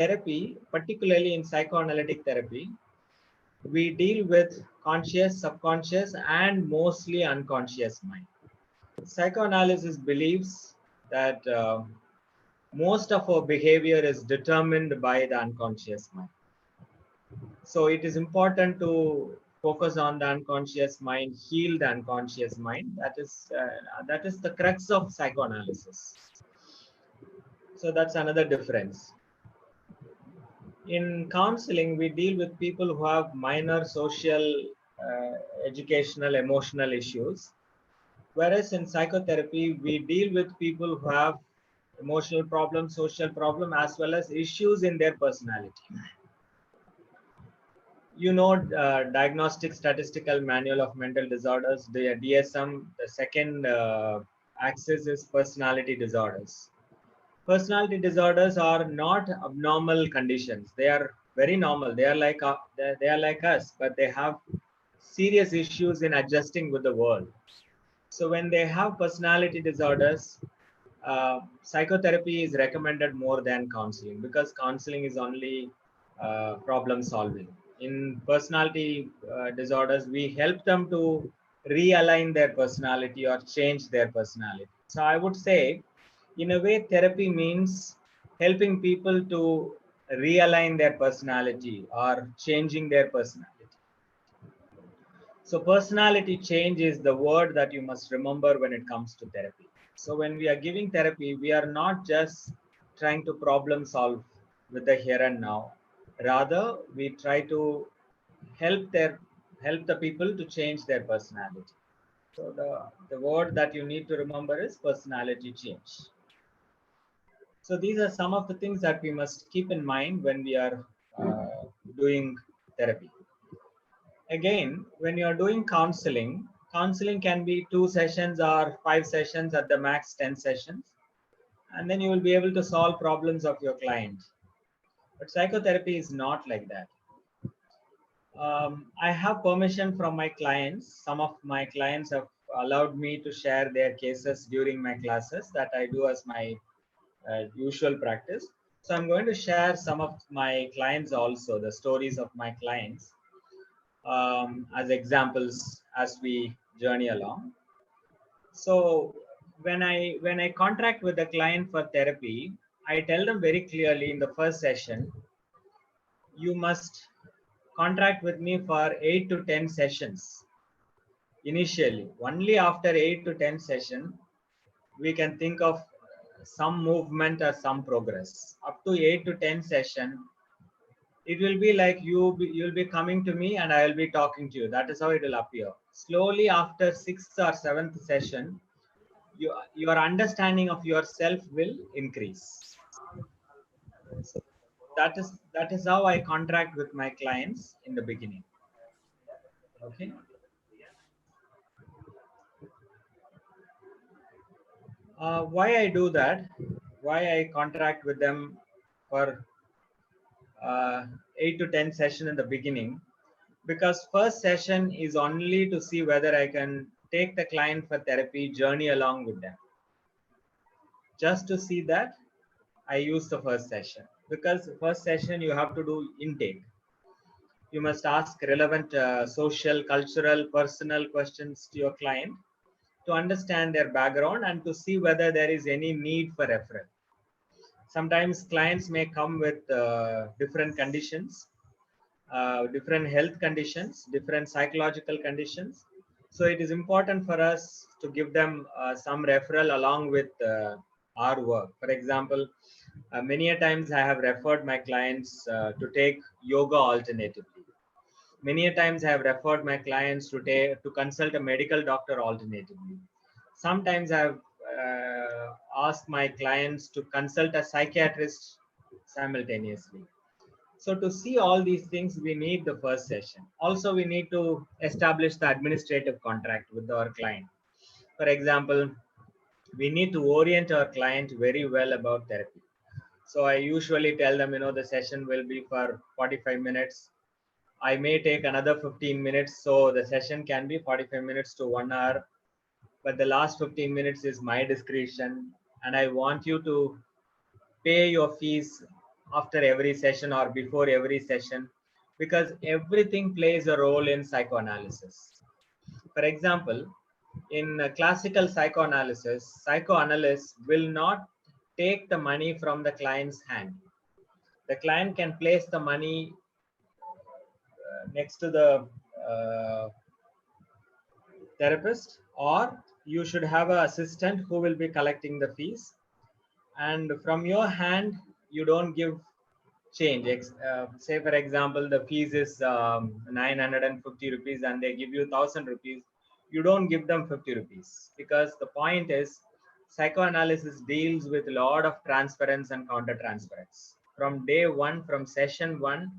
therapy, particularly in psychoanalytic therapy, we deal with conscious, subconscious, and mostly unconscious mind. Psychoanalysis believes that most of our behavior is determined by the unconscious mind. So it is important to focus on the unconscious mind, heal the unconscious mind. That is the crux of psychoanalysis. So that's another difference. In counseling, we deal with people who have minor social, educational, emotional issues. Whereas in psychotherapy, we deal with people who have emotional problems, social problem, as well as issues in their personality. Diagnostic Statistical Manual of Mental Disorders, the DSM, the second axis is personality disorders. Personality disorders are not abnormal conditions. They are very normal. They are like us, but they have serious issues in adjusting with the world. So when they have personality disorders, psychotherapy is recommended more than counseling, because counseling is only problem solving. In personality disorders, we help them to realign their personality or change their personality. So I would say, in a way, therapy means helping people to realign their personality or changing their personality. So personality change is the word that you must remember when it comes to therapy. So when we are giving therapy, we are not just trying to problem solve with the here and now. Rather, we try to help the people to change their personality. So the word that you need to remember is personality change. So these are some of the things that we must keep in mind when we are doing therapy. Again, when you are doing counseling, counseling can be 2 sessions or 5 sessions, at the max 10 sessions, and then you will be able to solve problems of your client. But psychotherapy is not like that. I have permission from my clients. Some of my clients have allowed me to share their cases during my classes that I do as my usual practice. So I'm going to share some of my clients also, the stories of my clients, as examples as we journey along. So when I contract with the client for therapy, I tell them very clearly in the first session, you must contract with me for 8 to 10 sessions initially. Only after 8 to 10 sessions, we can think of some movement or some progress. Up to 8 to 10 session, it will be like you'll be coming to me and I will be talking to you. That is how it will appear. Slowly, after 6th or 7th session, your understanding of yourself will increase. So that is how I contract with my clients in the beginning. Okay. Why I do that? Why I contract with them for 8 to 10 session in the beginning? Because first session is only to see whether I can take the client for therapy journey along with them. Just to see that, I use the first session, because first session you have to do intake. You must ask relevant social, cultural, personal questions to your client to understand their background and to see whether there is any need for referral. Sometimes clients may come with different conditions, different health conditions, different psychological conditions. So it is important for us to give them some referral along with our work. For example, many a times I have referred my clients to take yoga alternatively. Many a times I have referred my clients to consult a medical doctor alternatively. Sometimes I have asked my clients to consult a psychiatrist simultaneously. So to see all these things, we need the first session. Also, we need to establish the administrative contract with our client. For example, we need to orient our client very well about therapy. So I usually tell them, the session will be for 45 minutes. I may take another 15 minutes. So the session can be 45 minutes to 1 hour. But the last 15 minutes is my discretion. And I want you to pay your fees after every session or before every session, because everything plays a role in psychoanalysis. For example, in classical psychoanalysis, psychoanalysts will not take the money from the client's hand. The client can place the money next to the uh, therapist, or you should have an assistant who will be collecting the fees. And from your hand, you don't give change. Say, for example, the fees is 950 rupees and they give you 1000 rupees. You don't give them 50 rupees, because the point is psychoanalysis deals with a lot of transference and counter transference. From day one, from session one,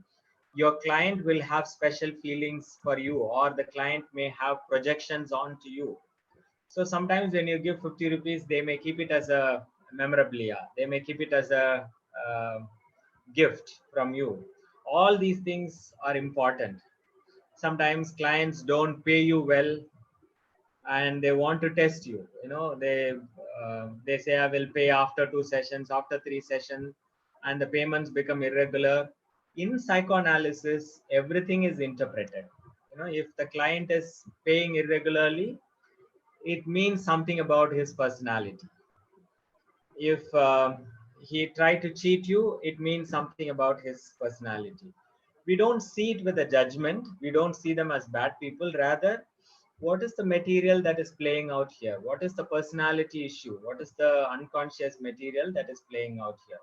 your client will have special feelings for you, or the client may have projections onto you. So sometimes when you give 50 rupees, they may keep it as a memorabilia. They may keep it as a gift from you. All these things are important. Sometimes clients don't pay you well and they want to test you. They say I will pay after 2 sessions, after 3 sessions, and the payments become irregular. In psychoanalysis, everything is interpreted. If the client is paying irregularly, it means something about his personality. If he tried to cheat you, it means something about his personality. We don't see it with a judgment. We don't see them as bad people. Rather, what is the material that is playing out here? What is the personality issue? What is the unconscious material that is playing out here?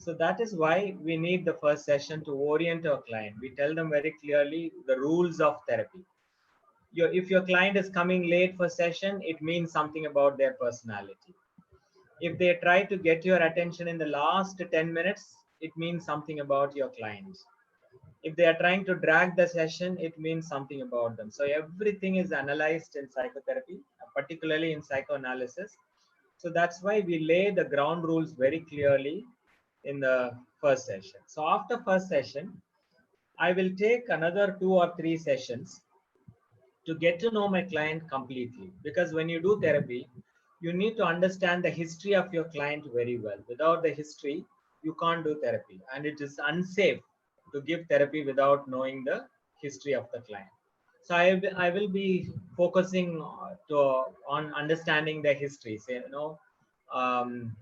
So that is why we need the first session to orient our client. We tell them very clearly the rules of therapy. If your client is coming late for session, it means something about their personality. If they try to get your attention in the last 10 minutes, it means something about your client. If they are trying to drag the session, it means something about them. So everything is analyzed in psychotherapy, particularly in psychoanalysis. So that's why we lay the ground rules very clearly in the first session. So after first session, I will take another 2 or 3 sessions to get to know my client completely. Because when you do therapy, you need to understand the history of your client very well. Without the history, you can't do therapy. And it is unsafe to give therapy without knowing the history of the client. So I will be focusing on understanding their history. Say,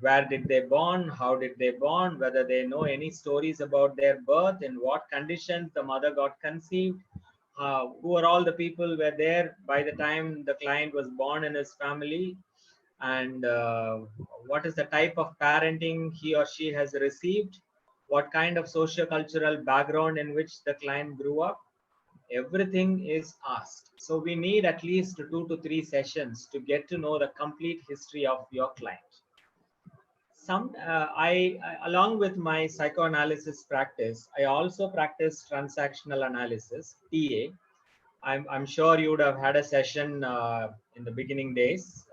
where did they born? How did they born? Whether they know any stories about their birth, in what conditions the mother got conceived, who are all the people were there by the time the client was born in his family, and what is the type of parenting he or she has received, what kind of socio-cultural background in which the client grew up. Everything is asked. So we need at least 2 to 3 sessions to get to know the complete history of your client. Along with my psychoanalysis practice, I also practice transactional analysis, TA. I'm sure you would have had a session in the beginning days.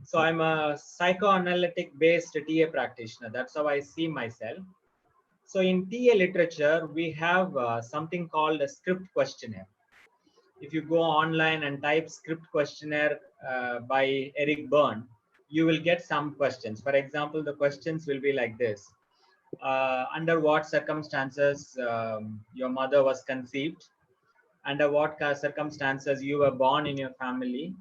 So I'm a psychoanalytic based TA practitioner. That's how I see myself. So in TA literature, we have something called a script questionnaire. If you go online and type script questionnaire by Eric Byrne, you will get some questions. For example, the questions will be like this. Under what circumstances your mother was conceived? Under what circumstances you were born in your family?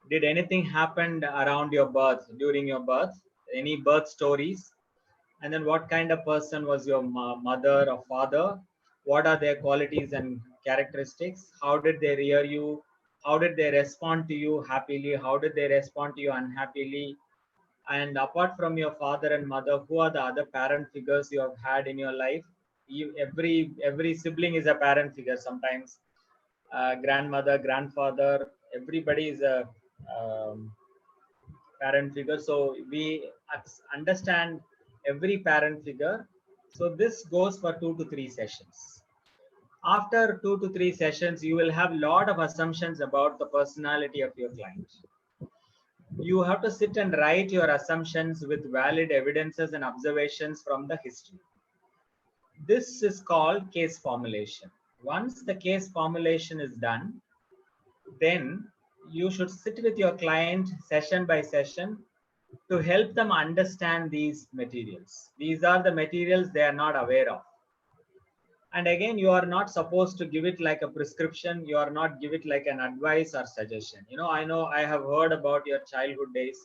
Did anything happen around your birth, during your birth? Any birth stories? And then what kind of person was your mother or father? What are their qualities and characteristics? How did they rear you? How did they respond to you happily? How did they respond to you unhappily? And apart from your father and mother, who are the other parent figures you have had in your life? Every sibling is a parent figure sometimes. Grandmother, grandfather, everybody is a parent figure. So we understand every parent figure. So this goes for 2 to 3 sessions. After 2 to 3 sessions, you will have a lot of assumptions about the personality of your client. You have to sit and write your assumptions with valid evidences and observations from the history. This is called case formulation. Once the case formulation is done, then you should sit with your client session by session to help them understand these materials. These are the materials they are not aware of. And again, you are not supposed to give it like a prescription. You are not give it like an advice or suggestion. I know I have heard about your childhood days.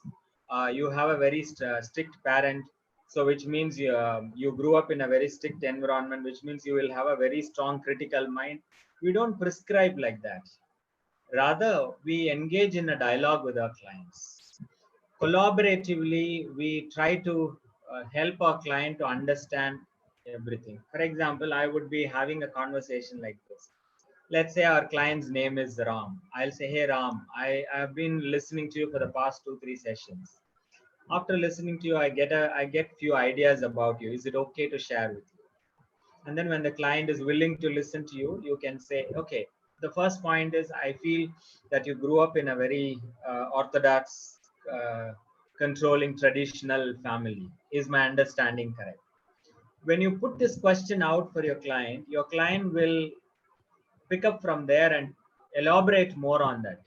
You have a very strict parent, so which means you grew up in a very strict environment, which means you will have a very strong critical mind. We don't prescribe like that. Rather, we engage in a dialogue with our clients. Collaboratively, we try to help our client to understand everything. For example, I would be having a conversation like this. Let's say our client's name is Ram. I'll say, hey Ram, I have been listening to you for the past 2 3 sessions. After listening to you, I get few ideas about you. Is it okay to share with you? And then when the client is willing to listen to you, you can say, okay, the first point is, I feel that you grew up in a very orthodox, uh, controlling, traditional family. Is my understanding correct? When you put this question out for your client will pick up from there and elaborate more on that.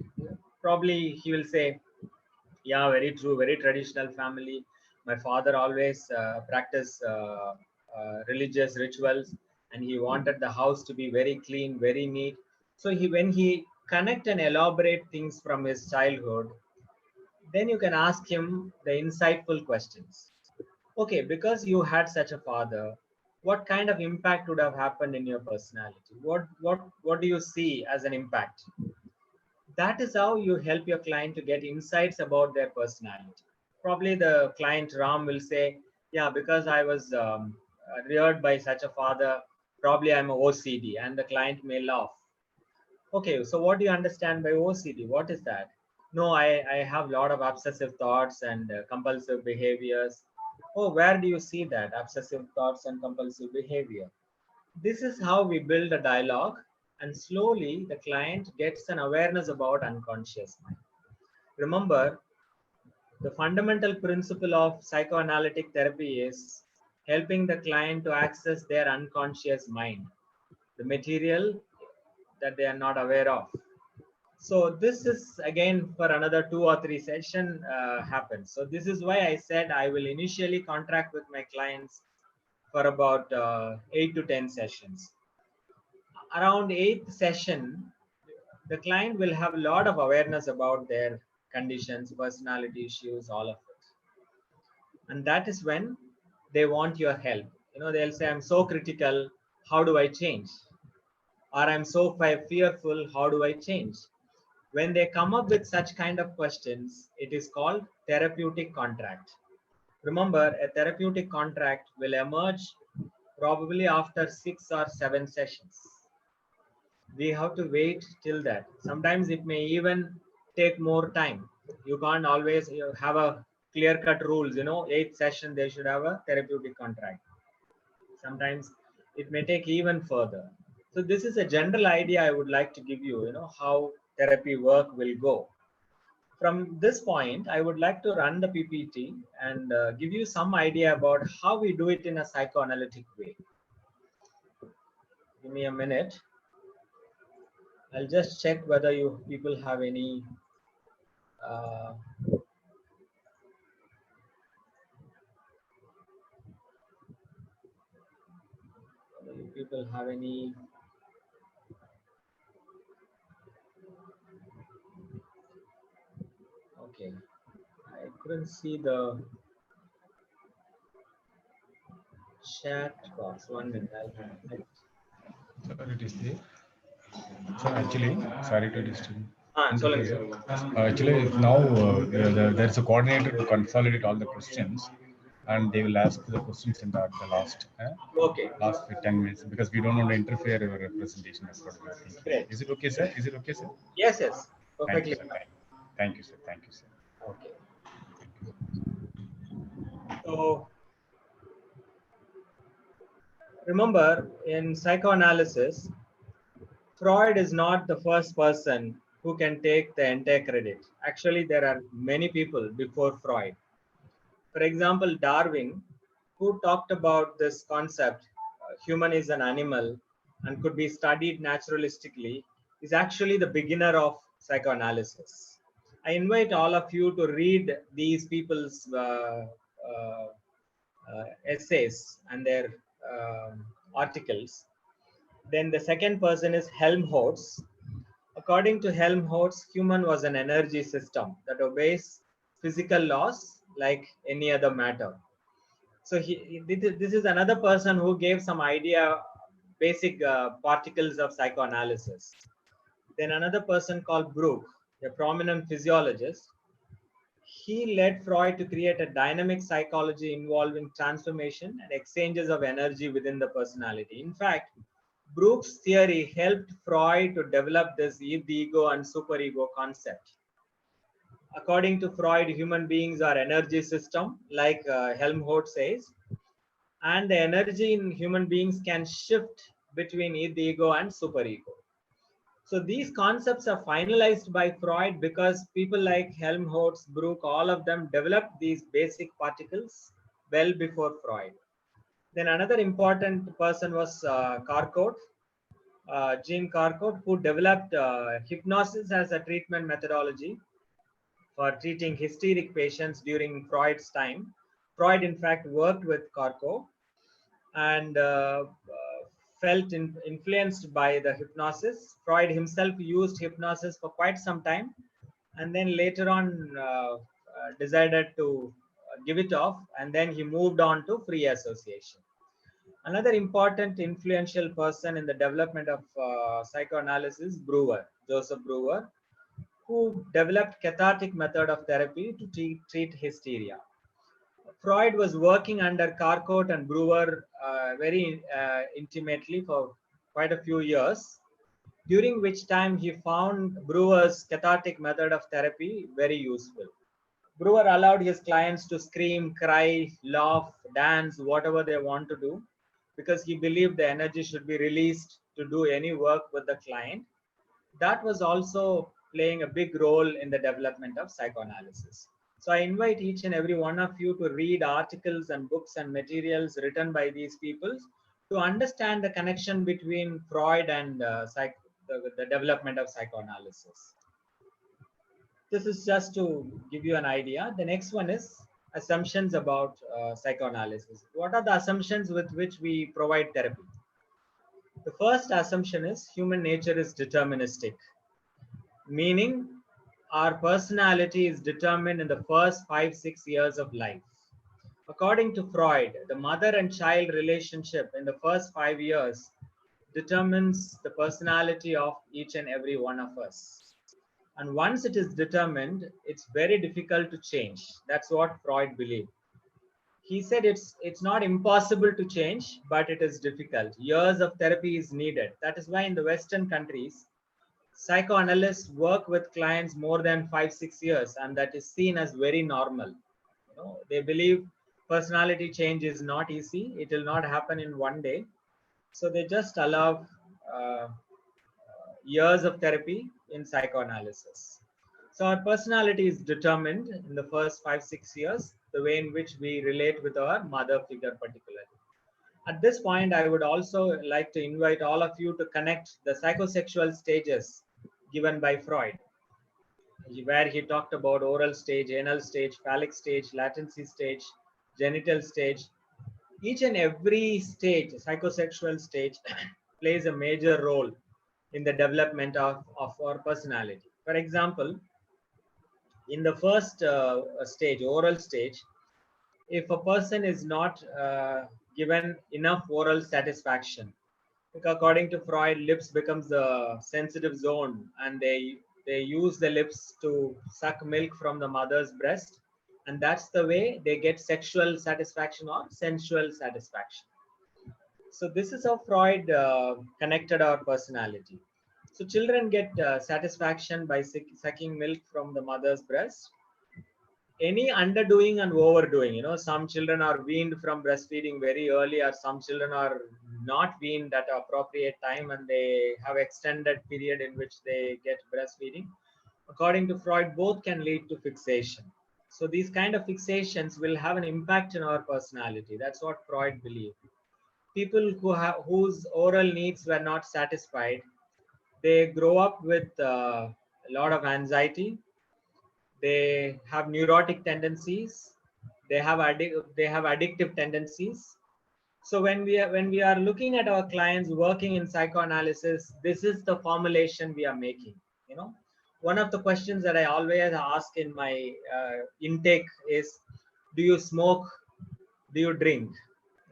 Probably he will say, yeah, very true, very traditional family. My father always practiced religious rituals, and he wanted the house to be very clean, very neat. So when he connect and elaborate things from his childhood, then you can ask him the insightful questions. Okay, because you had such a father, what kind of impact would have happened in your personality? What do you see as an impact? That is how you help your client to get insights about their personality. Probably the client Ram will say, yeah, because I was reared by such a father, probably I'm a OCD, and the client may laugh. Okay, so what do you understand by OCD? What is that? No, I have a lot of obsessive thoughts and compulsive behaviors. Oh, where do you see that obsessive thoughts and compulsive behavior? This is how we build a dialogue, and slowly the client gets an awareness about unconscious mind. Remember, the fundamental principle of psychoanalytic therapy is helping the client to access their unconscious mind, the material that they are not aware of. So this is again for another 2 or 3 session happens. So this is why I said I will initially contract with my clients for about 8 to 10 sessions. Around eighth session, the client will have a lot of awareness about their conditions, personality issues, all of it. And that is when they want your help. They'll say, I'm so critical, how do I change? Or I'm so fearful, how do I change? When they come up with such kind of questions, it is called therapeutic contract. Remember, a therapeutic contract will emerge probably after 6 or 7 sessions. We have to wait till that. Sometimes it may even take more time. You can't always have a clear cut rules. 8th session they should have a therapeutic contract. Sometimes it may take even further. So this is a general idea I would like to give you. How therapy work will go. From this point, I would like to run the PPT and give you some idea about how we do it in a psychoanalytic way. Give me a minute. I'll just check whether you people have any uh, whether you people have any. Okay, I couldn't see the chat box. 1 minute. Sorry to stay. So actually, sorry to disturb. Solanga Interfere. sir. Actually, now there's a coordinator to consolidate all the questions, and they will ask the questions in the last Okay, last 10 minutes because we don't want to interfere in your presentation. That's what we are thinking. great. Is it okay, sir? Is it okay, sir? Yes, yes, Thank you, perfectly sir. fine. Thank you, sir. Thank you, sir. Okay, so remember, in psychoanalysis, Freud is not the first person who can take the entire credit. Actually, there are many people before Freud. For example, Darwin, who talked about this concept, human is an animal and could be studied naturalistically, is actually the beginner of psychoanalysis. I invite all of you to read these people's essays and their articles. Then the second person is Helmholtz. According to Helmholtz, human was an energy system that obeys physical laws like any other matter. So this is another person who gave some idea, basic particles of psychoanalysis. Then another person called Brooke, a prominent physiologist. He led Freud to create a dynamic psychology involving transformation and exchanges of energy within the personality. In fact, Brooks' theory helped Freud to develop this ego and superego concept. According to Freud, human beings are energy system, like Helmholtz says, and the energy in human beings can shift between ego and superego. So these concepts are finalized by Freud because people like Helmholtz, Brooke, all of them developed these basic particles well before Freud. Then another important person was Carcourt, Jean Carcourt, who developed hypnosis as a treatment methodology for treating hysteric patients during Freud's time. Freud, in fact, worked with Carcourt and felt influenced by the hypnosis. Freud himself used hypnosis for quite some time, and then later on decided to give it off, and then he moved on to free association. Another important influential person in the development of psychoanalysis, Brewer, Joseph Brewer, who developed cathartic method of therapy to treat hysteria. Freud was working under Carcourt and Brewer very intimately for quite a few years, during which time he found Brewer's cathartic method of therapy very useful. Brewer allowed his clients to scream, cry, laugh, dance, whatever they want to do, because he believed the energy should be released to do any work with the client. That was also playing a big role in the development of psychoanalysis. So I invite each and every one of you to read articles and books and materials written by these people to understand the connection between Freud and the development of psychoanalysis. This is just to give you an idea. The next one is assumptions about psychoanalysis. What are the assumptions with which we provide therapy? The first assumption is human nature is deterministic, meaning our personality is determined in the first 5-6 years of life. According to Freud, the mother and child relationship in the first 5 years determines the personality of each and every one of us. And once it is determined, it's very difficult to change. That's what Freud believed. He said it's not impossible to change, but it is difficult. Years of therapy is needed. That is why in the Western countries, psychoanalysts work with clients more than 5-6 years, and that is seen as very normal. They believe personality change is not easy. It will not happen in one day. So they just allow years of therapy in psychoanalysis. So our personality is determined in the first 5-6 years, the way in which we relate with our mother figure particularly. At this point, I would also like to invite all of you to connect the psychosexual stages given by Freud, where he talked about oral stage, anal stage, phallic stage, latency stage, genital stage. Each and every stage, psychosexual stage, plays a major role in the development of our personality. For example, in the first stage, oral stage, if a person is not given enough oral satisfaction, like according to Freud, lips becomes the sensitive zone, and they use the lips to suck milk from the mother's breast, and that's the way they get sexual satisfaction or sensual satisfaction. So this is how Freud connected our personality. So children get satisfaction by sucking milk from the mother's breast. Any underdoing and overdoing, some children are weaned from breastfeeding very early, or some children are not weaned at appropriate time and they have extended period in which they get breastfeeding. According to Freud, both can lead to fixation. So these kind of fixations will have an impact in our personality. That's what Freud believed. People whose oral needs were not satisfied, they grow up with a lot of anxiety, They have neurotic tendencies. They have addictive tendencies. So when we are looking at our clients working in psychoanalysis, this is the formulation we are making. You know, one of the questions that I always ask in my intake is, do you smoke? Do you drink?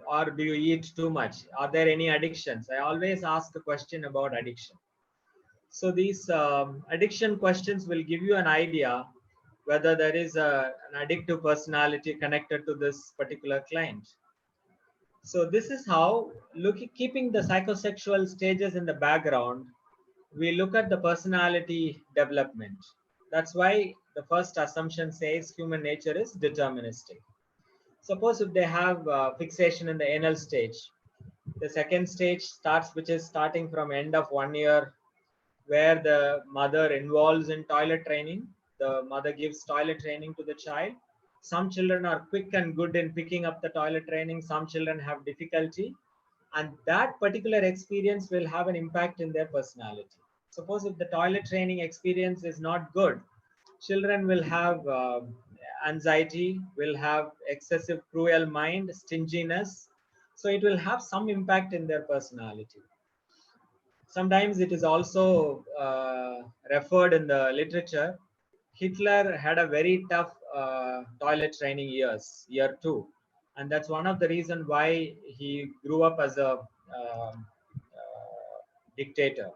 Or do you eat too much? Are there any addictions? I always ask a question about addiction. So these addiction questions will give you an idea whether there is an addictive personality connected to this particular client. So this is how, keeping the psychosexual stages in the background, we look at the personality development. That's why the first assumption says human nature is deterministic. Suppose if they have fixation in the anal stage, the second stage starts, which is starting from end of 1 year, where the mother involves in toilet training. The mother gives toilet training to the child. Some children are quick and good in picking up the toilet training. Some children have difficulty. And that particular experience will have an impact in their personality. Suppose if the toilet training experience is not good, children will have anxiety, will have excessive cruel mind, stinginess. So it will have some impact in their personality. Sometimes it is also referred in the literature. Hitler had a very tough toilet training year two, and that's one of the reasons why he grew up as a dictator.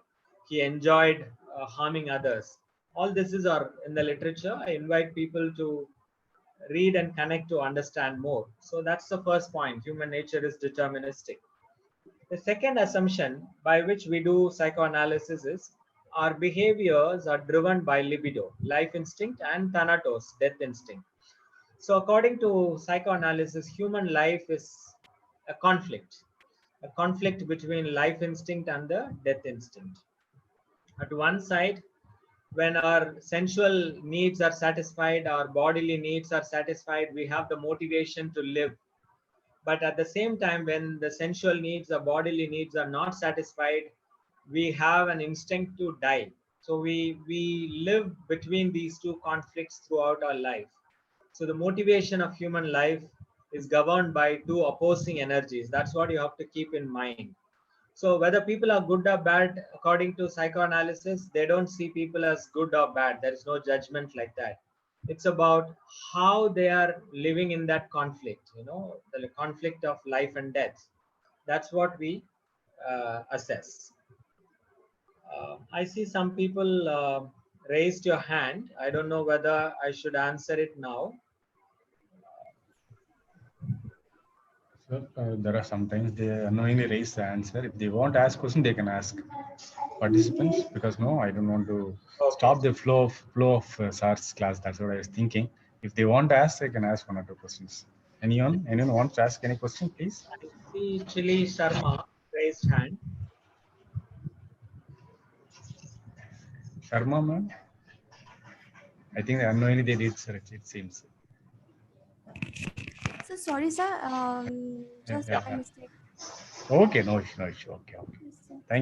He enjoyed harming others. All this is are in the literature. I invite people to read and connect to understand more. So that's the first point. Human nature is deterministic. The second assumption by which we do psychoanalysis is our behaviors are driven by libido, life instinct, and thanatos, death instinct. So, according to psychoanalysis, human life is a conflict between life instinct and the death instinct. At one side, when our sensual needs are satisfied, our bodily needs are satisfied, we have the motivation to live. But at the same time, when the sensual needs or bodily needs are not satisfied, we have an instinct to die. So we live between these two conflicts throughout our life. So the motivation of human life is governed by two opposing energies. That's what you have to keep in mind. So whether people are good or bad, according to psychoanalysis, they don't see people as good or bad. There is no judgment like that. It's about how they are living in that conflict, the conflict of life and death. That's what we assess. I see some people raised your hand. I don't know whether I should answer it now. So there are sometimes they unknowingly raise the answer. If they want to ask question, they can ask participants, because no, I don't want to stop the flow of SARS class. That's what I was thinking. If they want to ask, they can ask one or two questions. Anyone wants to ask any question, please? I see Chili Sharma raised hand. Sharma, ma'am. I think unknowingly they did search, it seems. So sorry, sir. Just Yeah. by mistake. Okay, no issue. Okay.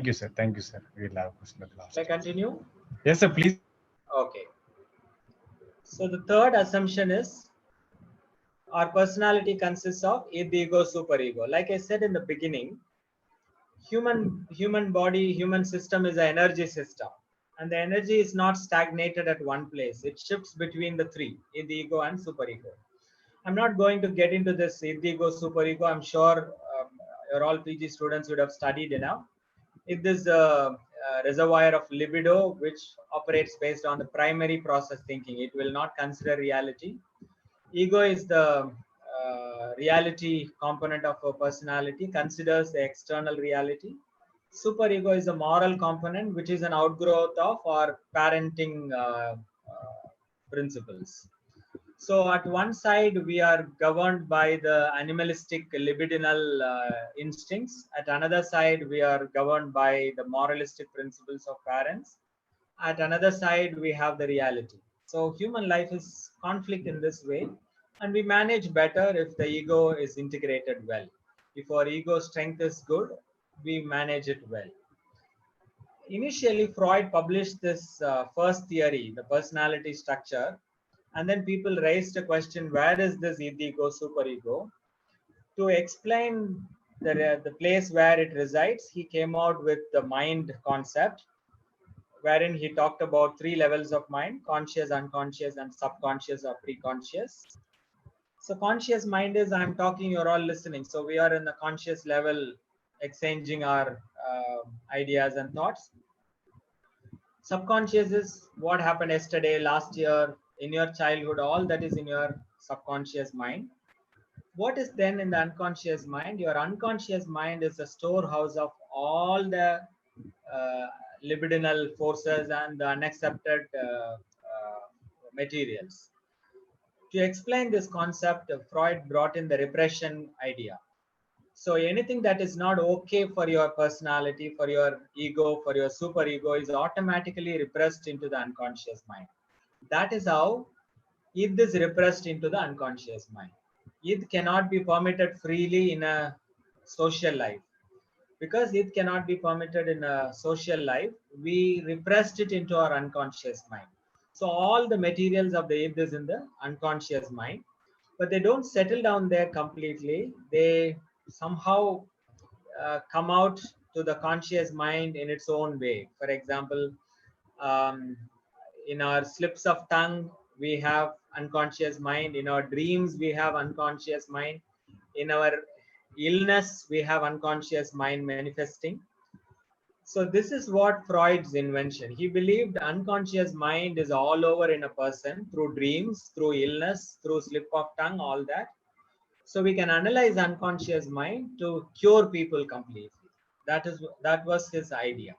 Yes, sir. Thank you, sir. We'll have a question at last. Shall I continue? Yes, sir, please. Okay. So the third assumption is our personality consists of id, ego, superego. Like I said in the beginning, human body, human system is an energy system, and the energy is not stagnated at one place. It shifts between the three: id, ego, and superego. I'm not going to get into this id, ego, superego. I'm sure you're all PG students would have studied enough. If this reservoir of libido, which operates based on the primary process thinking, it will not consider reality. Ego is the reality component of a personality, considers the external reality. Superego is a moral component, which is an outgrowth of our parenting principles. So at one side, we are governed by the animalistic libidinal instincts. At another side, we are governed by the moralistic principles of parents. At another side, we have the reality. So human life is conflict in this way, and we manage better if the ego is integrated well. If our ego strength is good, we manage it well. Initially, Freud published this first theory, the personality structure, And then people raised a question, where is this ego, superego? To explain the place where it resides, he came out with the mind concept, wherein he talked about three levels of mind: conscious, unconscious, and subconscious or preconscious. So conscious mind is I'm talking, you're all listening. So we are in the conscious level, exchanging our ideas and thoughts. Subconscious is what happened yesterday, last year, in your childhood, all that is in your subconscious mind. What is then in the unconscious mind? Your unconscious mind is a storehouse of all the uh, libidinal forces and the unaccepted materials. To explain this concept, Freud brought in the repression idea. So anything that is not okay for your personality, for your ego, for your superego is automatically repressed into the unconscious mind. That is how id is repressed into the unconscious mind. Id cannot be permitted freely in a social life. Because it cannot be permitted in a social life, we repressed it into our unconscious mind. So all the materials of the id is in the unconscious mind, but they don't settle down there completely. They somehow come out to the conscious mind in its own way. For example, um, in our slips of tongue, we have unconscious mind. In our dreams, we have unconscious mind. In our illness, we have unconscious mind manifesting. So this is what Freud's invention. He believed unconscious mind is all over in a person through dreams, through illness, through slip of tongue, all that. So we can analyze unconscious mind to cure people completely. That was his idea.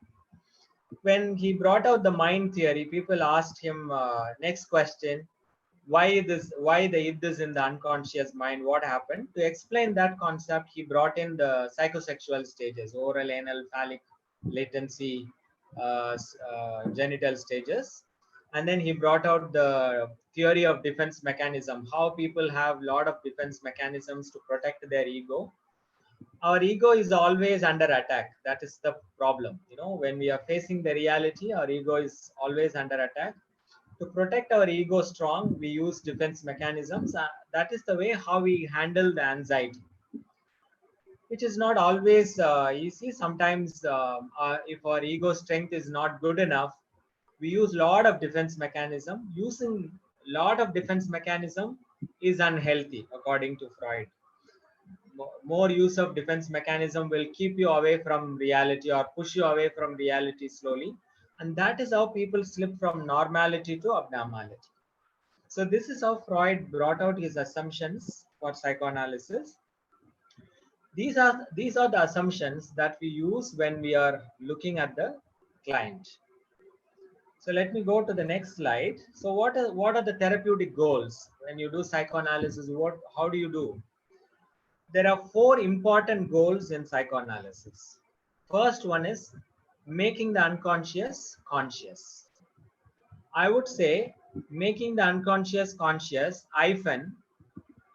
When he brought out the mind theory, people asked him next question: why the id is in the unconscious mind? What happened? To explain that concept, he brought in the psychosexual stages: oral, anal, phallic, latency, genital stages. And then he brought out the theory of defense mechanism, how people have a lot of defense mechanisms to protect their ego. Our ego is always under attack. That is the problem. When we are facing the reality, our ego is always under attack. To protect our ego strong, we use defense mechanisms. That is the way how we handle the anxiety, which is not always easy. Sometimes if our ego strength is not good enough, we use a lot of defense mechanism. Using a lot of defense mechanism is unhealthy according to Freud. More use of defense mechanism will keep you away from reality or push you away from reality slowly. And that is how people slip from normality to abnormality. So this is how Freud brought out his assumptions for psychoanalysis. These are the assumptions that we use when we are looking at the client. So let me go to the next slide. So what are the therapeutic goals when you do psychoanalysis? How do you do? There are four important goals in psychoanalysis. First one is making the unconscious conscious. I would say making the unconscious conscious hyphen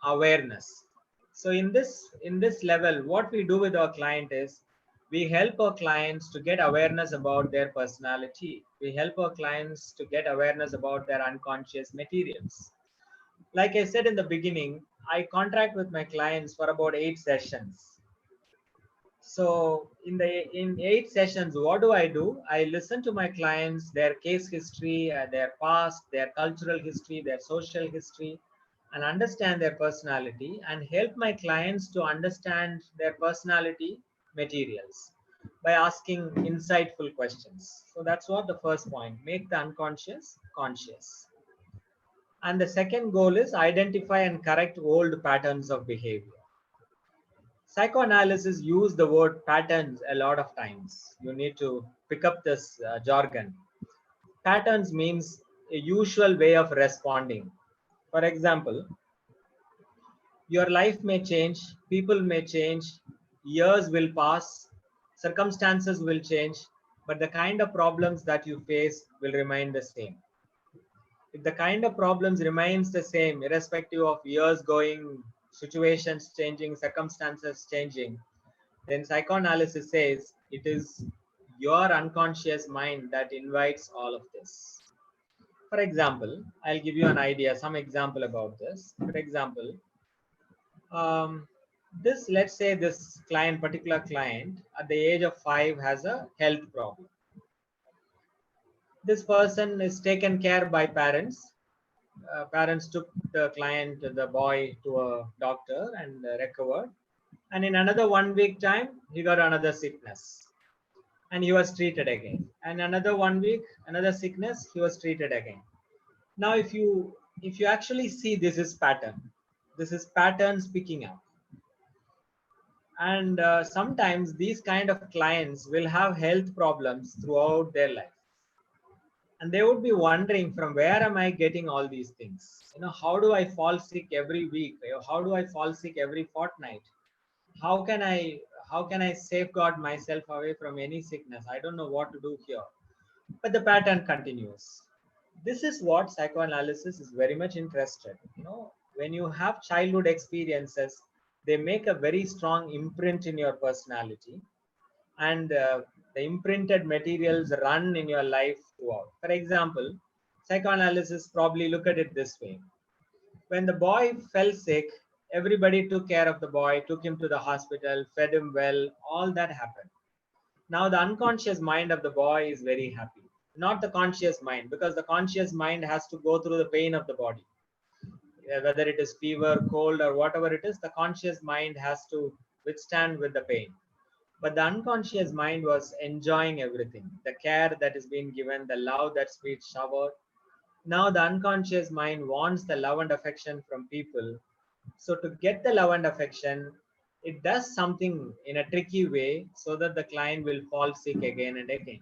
awareness. So in this level, what we do with our client is we help our clients to get awareness about their personality. We help our clients to get awareness about their unconscious materials. Like I said in the beginning, I contract with my clients for about 8 sessions. So in 8 sessions, what do? I listen to my clients, their case history, their past, their cultural history, their social history, and understand their personality, and help my clients to understand their personality materials by asking insightful questions. So that's what the first point: make the unconscious conscious. And the second goal is identify and correct old patterns of behavior. Psychoanalysis use the word patterns a lot of times. You need to pick up this jargon. Patterns means a usual way of responding. For example, your life may change, people may change, years will pass, circumstances will change, but the kind of problems that you face will remain the same. If the kind of problems remains the same, irrespective of years going, situations changing, circumstances changing, then psychoanalysis says it is your unconscious mind that invites all of this. For example, I'll give you an idea, some example about this. For example, um, this, let's say this client, particular client, at the age of 5 has a health problem. This person is taken care by parents. Parents took the client, the boy, to a doctor and recovered. And in another 1 week time, he got another sickness and he was treated again. And another 1 week, another sickness, he was treated again. Now, if you actually see, this is pattern. This is patterns picking up. And sometimes these kind of clients will have health problems throughout their life, and they would be wondering, from where am I getting all these things? How do I fall sick every week? How do I fall sick every fortnight? How can I safeguard myself away from any sickness? I don't know what to do here. But the pattern continues. This is what psychoanalysis is very much interested. When you have childhood experiences, they make a very strong imprint in your personality, and the imprinted materials run in your life throughout. For example, psychoanalysis probably look at it this way. When the boy fell sick, everybody took care of the boy, took him to the hospital, fed him well, all that happened. Now the unconscious mind of the boy is very happy, not the conscious mind, because the conscious mind has to go through the pain of the body. Whether it is fever, cold, or whatever it is, the conscious mind has to withstand with the pain. But the unconscious mind was enjoying everything, the care that is being given, the love that's being showered. Now the unconscious mind wants the love and affection from people. So to get the love and affection, it does something in a tricky way so that the client will fall sick again and again.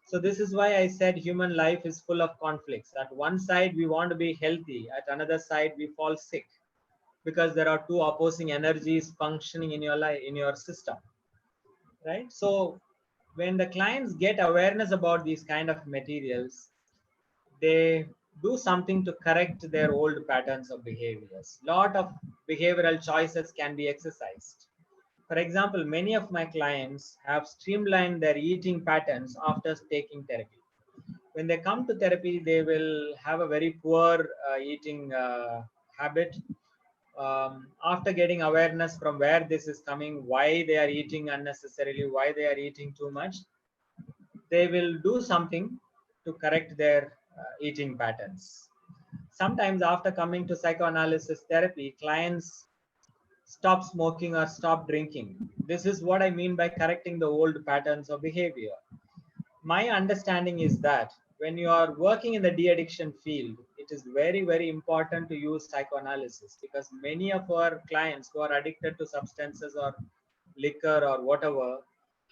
So this is why I said human life is full of conflicts. At one side we want to be healthy, at another side we fall sick, because there are two opposing energies functioning in your life, in your system, right? So when the clients get awareness about these kind of materials, they do something to correct their old patterns of behaviors. Lot of behavioral choices can be exercised. For example, many of my clients have streamlined their eating patterns after taking therapy. When they come to therapy, they will have a very poor eating habit. After getting awareness from where this is coming, why they are eating unnecessarily, why they are eating too much, they will do something to correct their eating patterns. Sometimes after coming to psychoanalysis therapy, clients stop smoking or stop drinking. This is what I mean by correcting the old patterns of behavior. My understanding is that when you are working in the de-addiction field, it is very, very important to use psychoanalysis, because many of our clients who are addicted to substances or liquor or whatever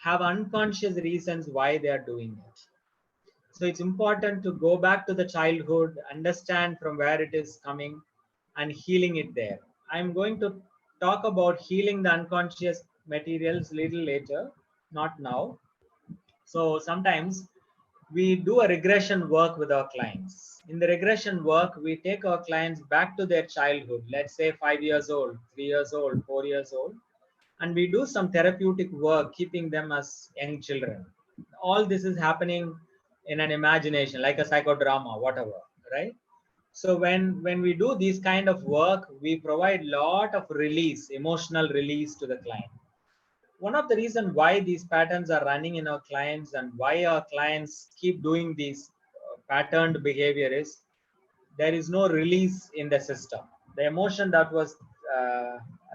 have unconscious reasons why they are doing it. So it's important to go back to the childhood, understand from where it is coming, and healing it there. I'm going to talk about healing the unconscious materials little later, not now. So sometimes we do a regression work with our clients. In the regression work, we take our clients back to their childhood, let's say 5 years old, 3 years old, 4 years old, and we do some therapeutic work, keeping them as young children. All this is happening in an imagination, like a psychodrama, whatever, right? So when we do this kind of work, we provide lot of release, emotional release to the client. One of the reasons why these patterns are running in our clients and why our clients keep doing these patterned behavior is there is no release in the system. The emotion that was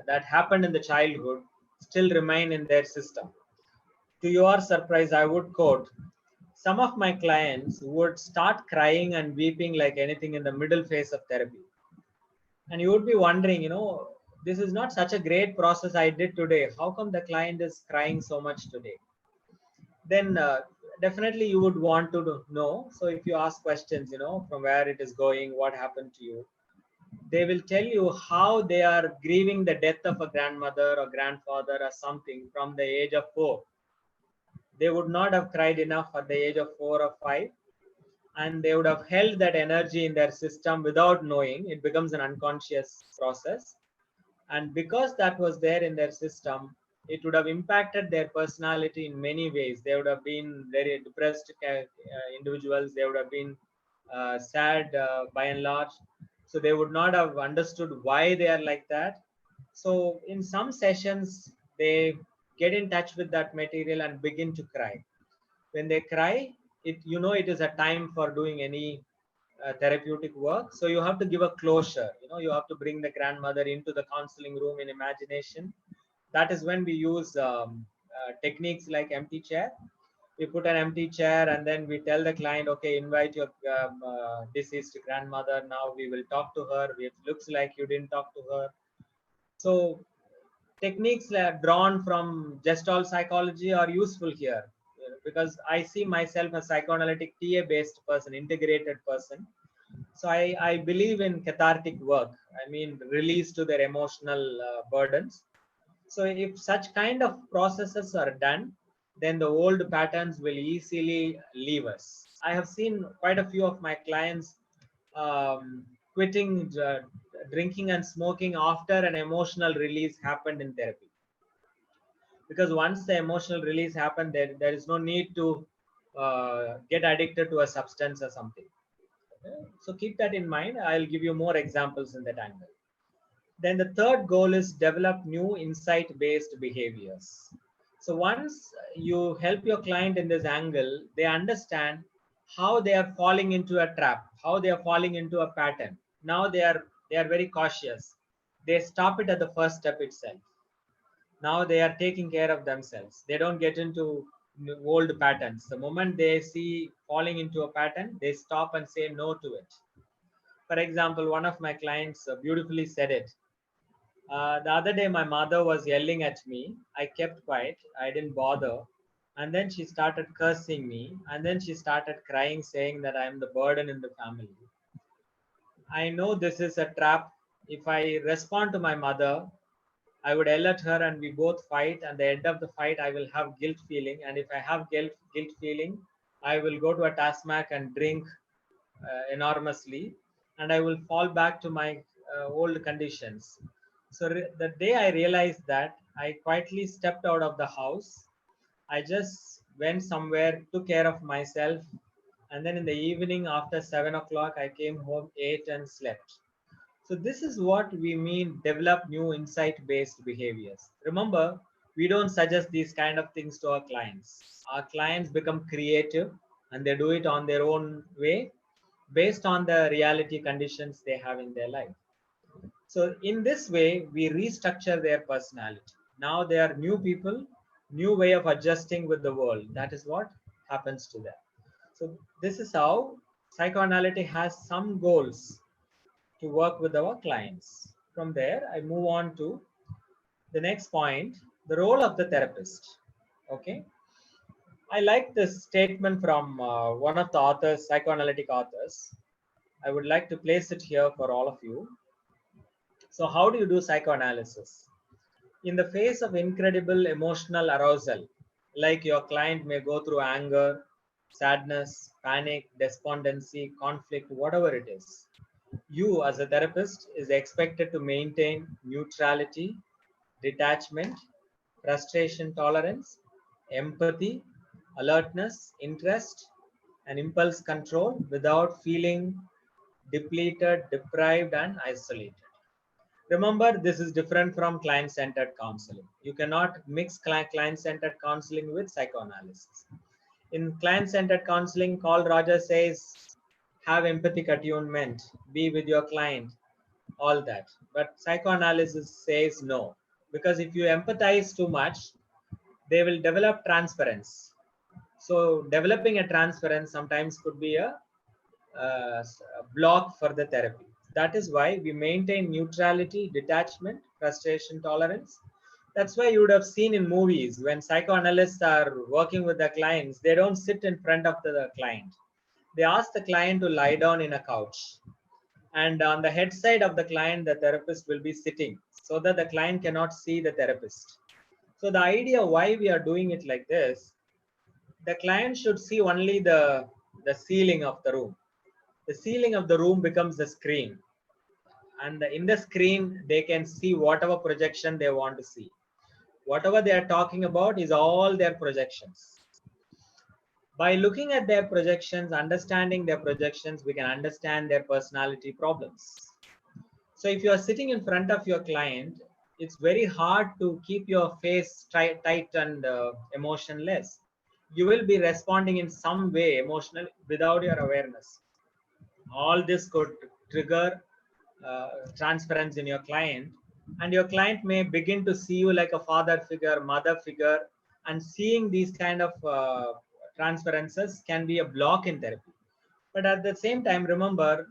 that happened in the childhood still remain in their system. To your surprise, I would quote, some of my clients would start crying and weeping like anything in the middle phase of therapy. And you would be wondering, this is not such a great process I did today. How come the client is crying so much today? Then definitely you would want to know. So if you ask questions, from where it is going, what happened to you, they will tell you how they are grieving the death of a grandmother or grandfather or something from the age of 4. They would not have cried enough at the age of 4 or 5, and they would have held that energy in their system without knowing. It becomes an unconscious process, and because that was there in their system, it would have impacted their personality in many ways. They would have been very depressed individuals. They would have been sad by and large. So they would not have understood why they are like that. So in some sessions, they get in touch with that material and begin to cry. When they cry, it is a time for doing any therapeutic work. So you have to give a closure. You have to bring the grandmother into the counseling room in imagination. That is when we use techniques like empty chair. We put an empty chair and then we tell the client, okay, invite your deceased grandmother. Now we will talk to her. It looks like you didn't talk to her. So techniques drawn from gestalt psychology are useful here, because I see myself a psychoanalytic TA based person, integrated person. So I believe in cathartic work. I mean, release to their emotional burdens. So if such kind of processes are done, then the old patterns will easily leave us. I have seen quite a few of my clients quitting drinking and smoking after an emotional release happened in therapy. Because once the emotional release happened, there is no need to get addicted to a substance or something. Okay? So keep that in mind. I'll give you more examples in that angle. Then the third goal is develop new insight-based behaviors. So once you help your client in this angle, they understand how they are falling into a trap, how they are falling into a pattern. Now they are very cautious. They stop it at the first step itself. Now they are taking care of themselves. They don't get into old patterns. The moment they see falling into a pattern, they stop and say no to it. For example, one of my clients beautifully said it. The other day, my mother was yelling at me. I kept quiet. I didn't bother. And then she started cursing me. And then she started crying, saying that I am the burden in the family. I know this is a trap. If I respond to my mother, I would yell at her and we both fight. And at the end of the fight, I will have guilt feeling. And if I have guilt feeling, I will go to a Tasmac and drink enormously. And I will fall back to my old conditions. So the day I realized that, I quietly stepped out of the house. I just went somewhere, took care of myself. And then in the evening after 7 o'clock, I came home, ate and slept. So this is what we mean develop new insight-based behaviors. Remember, we don't suggest these kind of things to our clients. Our clients become creative and they do it on their own way based on the reality conditions they have in their life. So in this way, we restructure their personality. Now they are new people, new way of adjusting with the world. That is what happens to them. So this is how psychoanalytic has some goals to work with our clients. From there, I move on to the next point, the role of the therapist. Okay. I like this statement from one of the authors, psychoanalytic authors. I would like to place it here for all of you. So how do you do psychoanalysis? In the face of incredible emotional arousal, like your client may go through anger, sadness, panic, despondency, conflict, whatever it is, you as a therapist is expected to maintain neutrality, detachment, frustration tolerance, empathy, alertness, interest, and impulse control without feeling depleted, deprived, and isolated. Remember, this is different from client-centered counseling. You cannot mix client-centered counseling with psychoanalysis. In client-centered counseling, Carl Rogers says, have empathic attunement, be with your client, all that. But psychoanalysis says no, because if you empathize too much, they will develop transference. So developing a transference sometimes could be a block for the therapy. That is why we maintain neutrality, detachment, frustration tolerance. That's why you would have seen in movies when psychoanalysts are working with the clients, they don't sit in front of the client. They ask the client to lie down in a couch. And on the head side of the client, the therapist will be sitting so that the client cannot see the therapist. So the idea why we are doing it like this, the client should see only the ceiling of the room. The ceiling of the room becomes the screen, and in the screen they can see whatever projection they want to see. Whatever they are talking about is all their projections. By looking at their projections, understanding their projections, we can understand their personality problems. So if you are sitting in front of your client, it's very hard to keep your face tight and emotionless. You will be responding in some way emotional without your awareness. All this could trigger transference in your client, and your client may begin to see you like a father figure, mother figure, and seeing these kind of transferences can be a block in therapy. But at the same time, remember,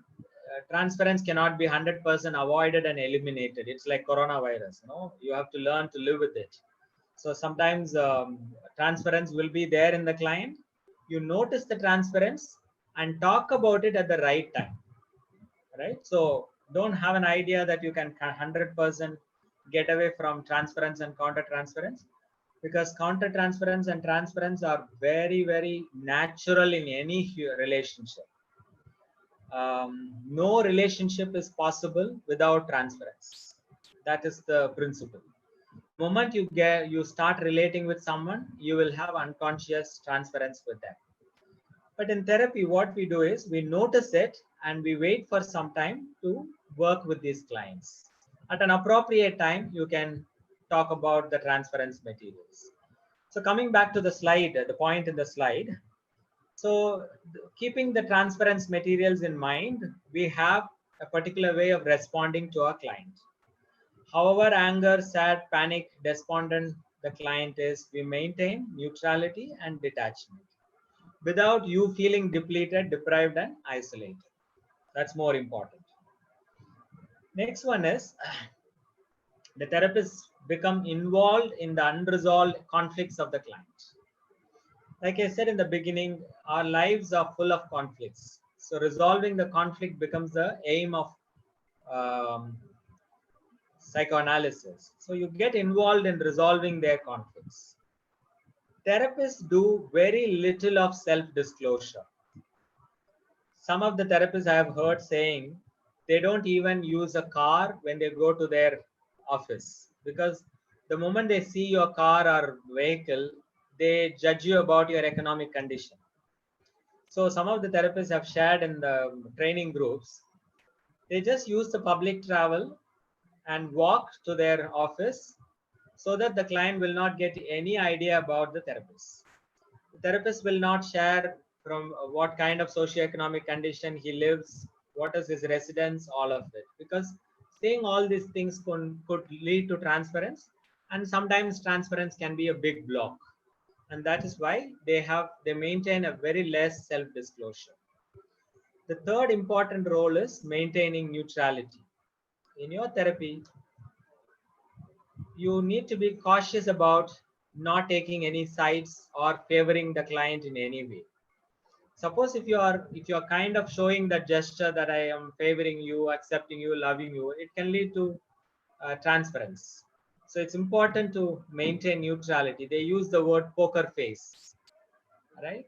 transference cannot be 100% avoided and eliminated. It's like coronavirus, you have to learn to live with it. So sometimes transference will be there in the client. You notice the transference and talk about it at the right time, right? So don't have an idea that you can 100% get away from transference and counter transference, because counter transference and transference are very, very natural in any relationship. No relationship is possible without transference. That is the principle. The moment you start relating with someone, you will have unconscious transference with them. But in therapy, what we do is we notice it and we wait for some time to work with these clients. At an appropriate time, you can talk about the transference materials. So coming back to the slide, the point in the slide. So keeping the transference materials in mind, we have a particular way of responding to our client. However, anger, sad, panic, despondent the client is, we maintain neutrality and detachment without you feeling depleted, deprived, and isolated. That's more important. Next one is the therapists become involved in the unresolved conflicts of the client. Like I said in the beginning, our lives are full of conflicts. So resolving the conflict becomes the aim of um, psychoanalysis. So you get involved in resolving their conflicts. Therapists do very little of self-disclosure. Some of the therapists I have heard saying they don't even use a car when they go to their office, because the moment they see your car or vehicle, they judge you about your economic condition. So some of the therapists have shared in the training groups, they just use the public travel and walk to their office so that the client will not get any idea about the therapist. The therapist will not share from what kind of socioeconomic condition he lives, what is his residence, all of it. Because saying all these things could lead to transference, and sometimes transference can be a big block. And that is why they maintain a very less self-disclosure. The third important role is maintaining neutrality. In your therapy, you need to be cautious about not taking any sides or favoring the client in any way. Suppose if you're kind of showing that gesture that I am favoring you, accepting you, loving you, it can lead to transference. So it's important to maintain neutrality. They use the word poker face, right?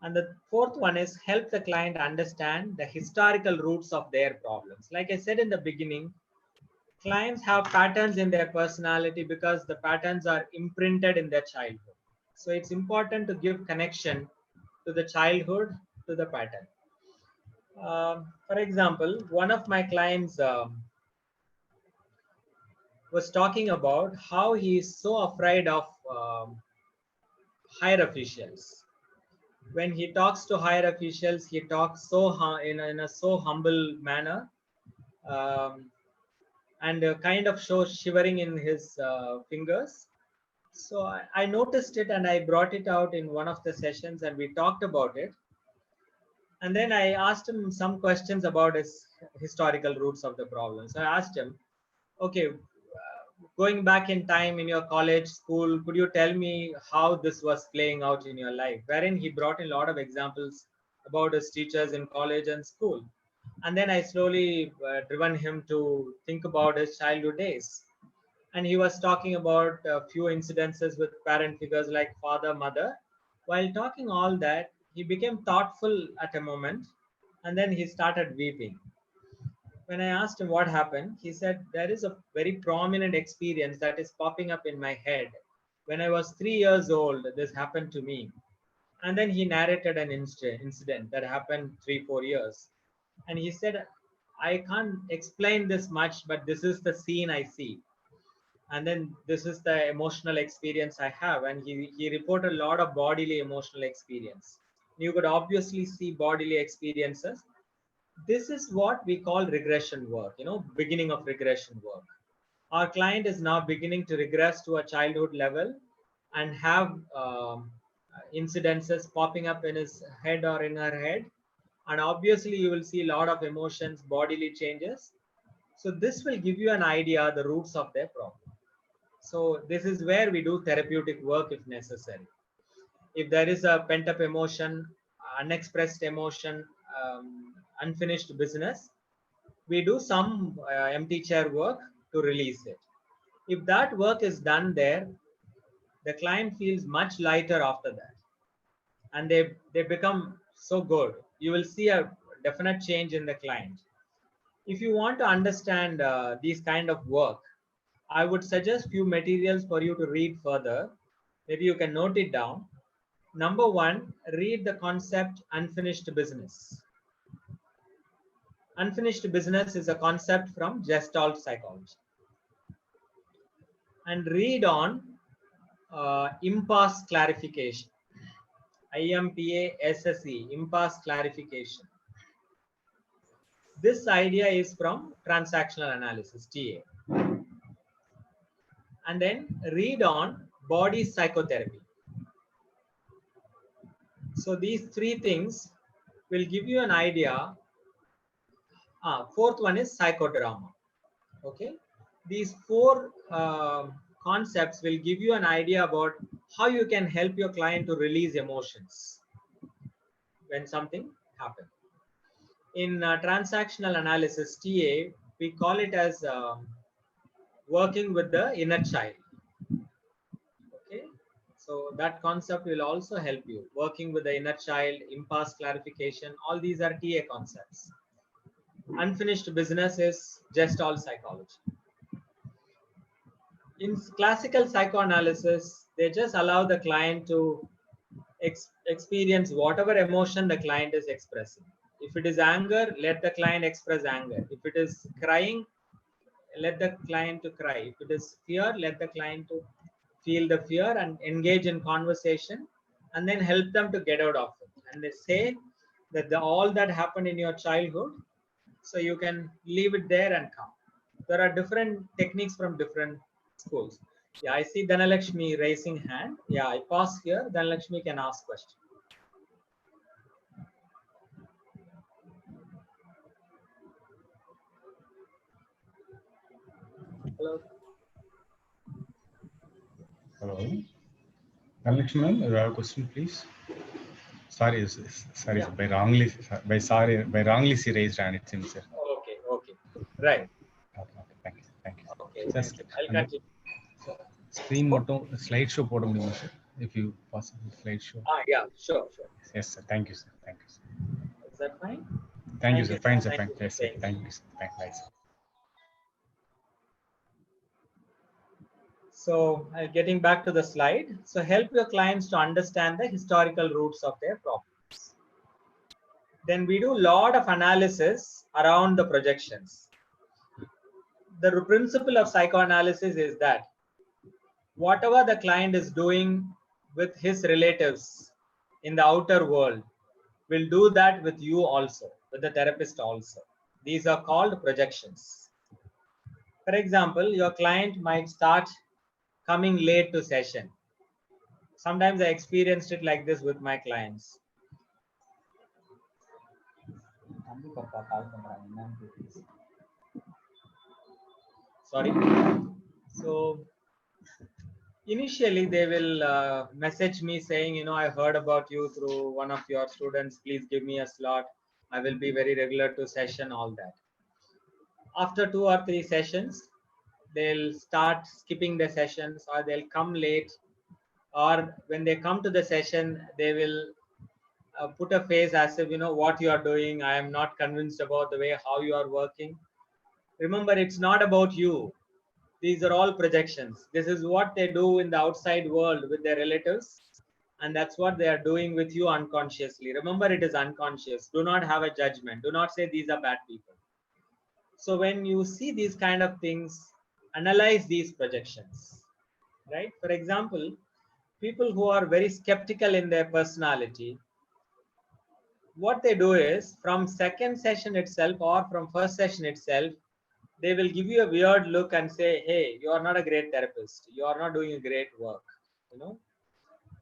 And the fourth one is help the client understand the historical roots of their problems. Like I said in the beginning, clients have patterns in their personality because the patterns are imprinted in their childhood. So it's important to give connection to the childhood, to the pattern. For example, one of my clients was talking about how he is so afraid of higher officials. When he talks to higher officials, he talks in a so humble manner, um, and kind of shows shivering in his fingers. So I noticed it and I brought it out in one of the sessions and we talked about it. And then I asked him some questions about his historical roots of the problem. So I asked him, okay, going back in time in your college, school, could you tell me how this was playing out in your life? Wherein he brought in a lot of examples about his teachers in college and school. And then I slowly driven him to think about his childhood days. And he was talking about a few incidences with parent figures like father, mother. While talking all that, he became thoughtful at a moment, and then he started weeping. When I asked him what happened, he said, there is a very prominent experience that is popping up in my head. When I was 3 years old, this happened to me. And then he narrated an incident that happened 3-4 years. And he said, I can't explain this much, but this is the scene I see. And then this is the emotional experience I have. And he reported a lot of bodily emotional experience. You could obviously see bodily experiences. This is what we call regression work, beginning of regression work. Our client is now beginning to regress to a childhood level and have incidences popping up in his head or in her head. And obviously, you will see a lot of emotions, bodily changes. So this will give you an idea, the roots of their problem. So this is where we do therapeutic work if necessary. If there is a pent up emotion, unexpressed emotion, unfinished business, we do some empty chair work to release it. If that work is done there, the client feels much lighter after that, and they become so good. You will see a definite change in the client. If you want to understand these kind of work, I would suggest few materials for you to read further. Maybe you can note it down. Number one, read the concept unfinished business. Unfinished business is a concept from Gestalt psychology. And read on impasse clarification. IMPASSE, impasse clarification. This idea is from transactional analysis, TA. And then read on body psychotherapy. So these three things will give you an idea. Fourth one is psychodrama. Okay, these four concepts will give you an idea about how you can help your client to release emotions when something happens. In transactional analysis, TA, we call it as working with the inner child. Okay, so that concept will also help you. Working with the inner child, impasse clarification, all these are TA concepts. Unfinished business is Gestalt psychology. In classical psychoanalysis, they just allow the client to experience whatever emotion the client is expressing. If it is anger, let the client express anger. If it is crying, let the client to cry. If it is fear, let the client to feel the fear and engage in conversation, and then help them to get out of it. And they say that all that happened in your childhood, so you can leave it there and come. There are different techniques from different schools. Yeah, I see Dhanalakshmi raising hand. Yeah, I pause here. Dhanalakshmi can ask question. Hello. Hello. Dhanalakshmi ma'am, you have a question, please? Sorry, Yeah. by wrongly she raised hand, it seems, sir. Okay. Right. Okay, thank you. Okay, Just thank you. I'll continue. screen மட்டும் slide show போட முடியுமா sir? If you possible slide show. Yeah, sure. Yes, sir. Thank you, sir. Is that fine? Thank you, sir. Fine, sir. Thank you. Yes, sir. Thank you, sir. Thanks. So getting back to the slide. So help your clients to understand the historical roots of their problems. Then we do a lot of analysis around the projections. The principle of psychoanalysis is that whatever the client is doing with his relatives in the outer world will do that with you also, with the therapist also. These are called projections. For example, your client might start coming late to session. Sometimes I experienced it like this with my clients. Sorry. So initially they will message me saying, I heard about you through one of your students. Please give me a slot. I will be very regular to session, all that. After 2 or 3 sessions, they'll start skipping the sessions, or they'll come late, or when they come to the session, they will put a face as if, what you are doing, I am not convinced about the way how you are working. Remember, it's not about you. These are all projections. This is what they do in the outside world with their relatives. And that's what they are doing with you unconsciously. Remember, it is unconscious. Do not have a judgment. Do not say these are bad people. So when you see these kind of things, analyze these projections, right? For example, people who are very skeptical in their personality, what they do is from second session itself or from first session itself, they will give you a weird look and say, hey, you are not a great therapist. You are not doing a great work, you know.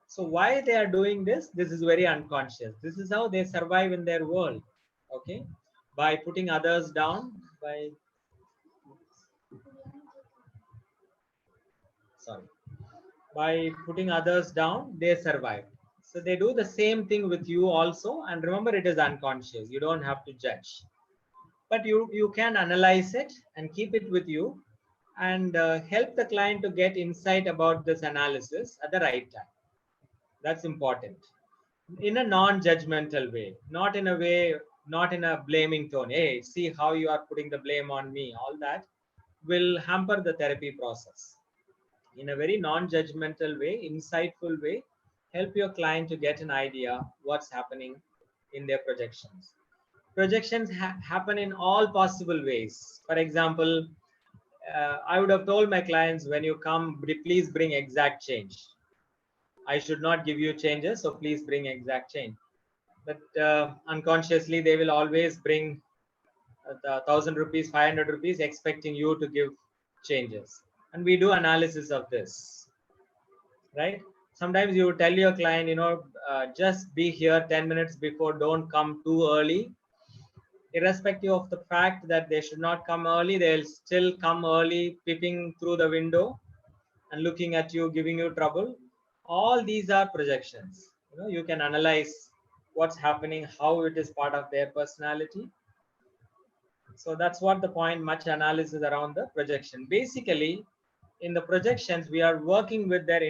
So why they are doing this? This is very unconscious. This is how they survive in their world. Okay. By putting others down, sorry, by putting others down, they survive. So they do the same thing with you also. And remember, it is unconscious. You don't have to judge. But you can analyze it and keep it with you and help the client to get insight about this analysis at the right time. That's important. In a non-judgmental way, not in a way, not in a blaming tone. Hey, see how you are putting the blame on me. All that will hamper the therapy process. In a very non-judgmental way, insightful way, help your client to get an idea what's happening in their projections. Projections happen in all possible ways. For example, I would have told my clients, when you come, please bring exact change. I should not give you changes, so please bring exact change. But unconsciously, they will always bring the 1,000 rupees, 500 rupees, expecting you to give changes. And we do analysis of this, right? Sometimes you tell your client, just be here 10 minutes before, don't come too early. Irrespective of the fact that they should not come early, they'll still come early, peeping through the window and looking at you, giving you trouble. All these are projections. You can analyze what's happening, how it is part of their personality. So that's what the point, much analysis around the projection. Basically, in the projections, we are working with their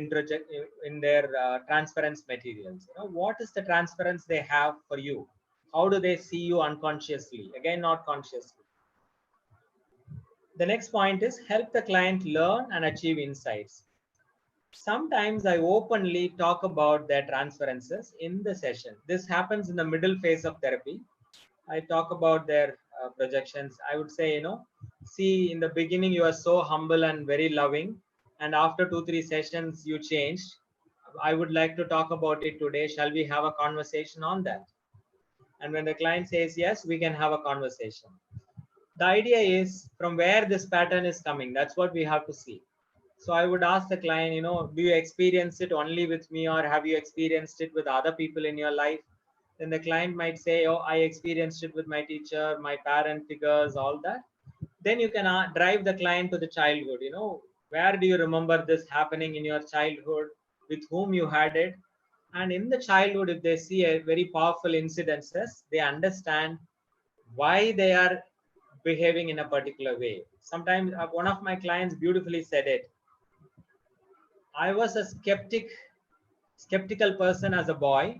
transference materials. What is the transference they have for you? How do they see you unconsciously? Again, not consciously. The next point is help the client learn and achieve insights. Sometimes I openly talk about their transferences in the session. This happens in the middle phase of therapy. I talk about their projections. I would say, see, in the beginning, you are so humble and very loving. And after 2-3 sessions, you changed. I would like to talk about it today. Shall we have a conversation on that? And when the client says yes, we can have a conversation. The idea is from where this pattern is coming. That's what we have to see. So I would ask the client, do you experience it only with me, or have you experienced it with other people in your life? Then the client might say, oh, I experienced it with my teacher, my parent figures, all that. Then you can drive the client to the childhood. Where do you remember this happening in your childhood? With whom you had it? And in the childhood, if they see a very powerful incidences, they understand why they are behaving in a particular way. Sometimes one of my clients beautifully said it. I was a skeptical person as a boy,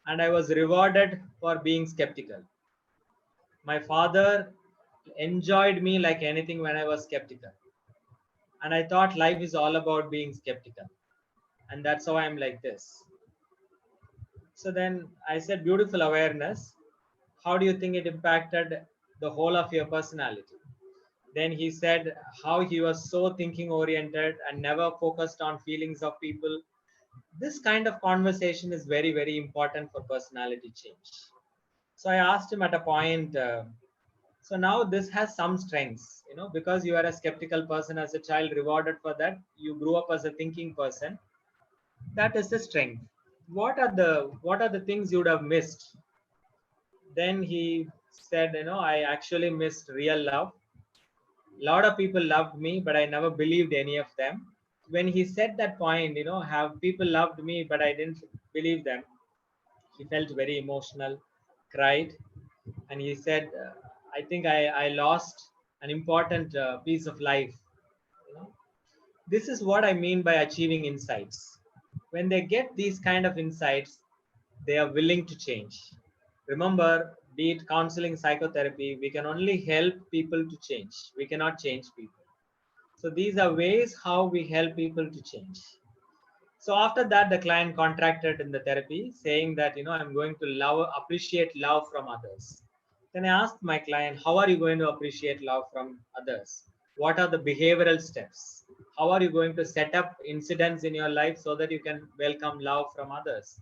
and I was rewarded for being skeptical. My father enjoyed me like anything when I was skeptical. And I thought life is all about being skeptical. And that's how I'm like this. So then I said, beautiful awareness. How do you think it impacted the whole of your personality? Then he said how he was so thinking oriented and never focused on feelings of people. This kind of conversation is very, very important for personality change. So I asked him at a point, so now this has some strengths, because you are a skeptical person as a child, rewarded for that. You grew up as a thinking person. That is the strength. What are the things you would have missed? Then he said, I actually missed real love. A lot of people loved me, but I never believed any of them. When he said that point, have people loved me, but I didn't believe them, he felt very emotional, cried, and he said, I think I lost an important piece of life. This is what I mean by achieving insights. When they get these kind of insights, they are willing to change. Remember, be it counseling, psychotherapy, we can only help people to change. We cannot change people. So these are ways how we help people to change. So after that, the client contracted in the therapy saying that, I'm going to appreciate love from others. Then I asked my client, how are you going to appreciate love from others? What are the behavioral steps? How are you going to set up incidents in your life so that you can welcome love from others?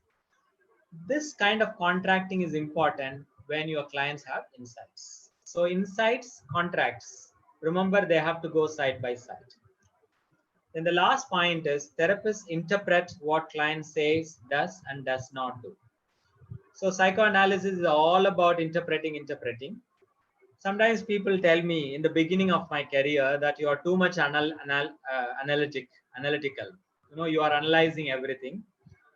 This kind of contracting is important when your clients have insights. So insights, contracts, remember they have to go side by side. Then the last point is therapists interpret what client says, does, and does not do. So psychoanalysis is all about interpreting. Sometimes people tell me in the beginning of my career that you are too much analytical. You are analyzing everything.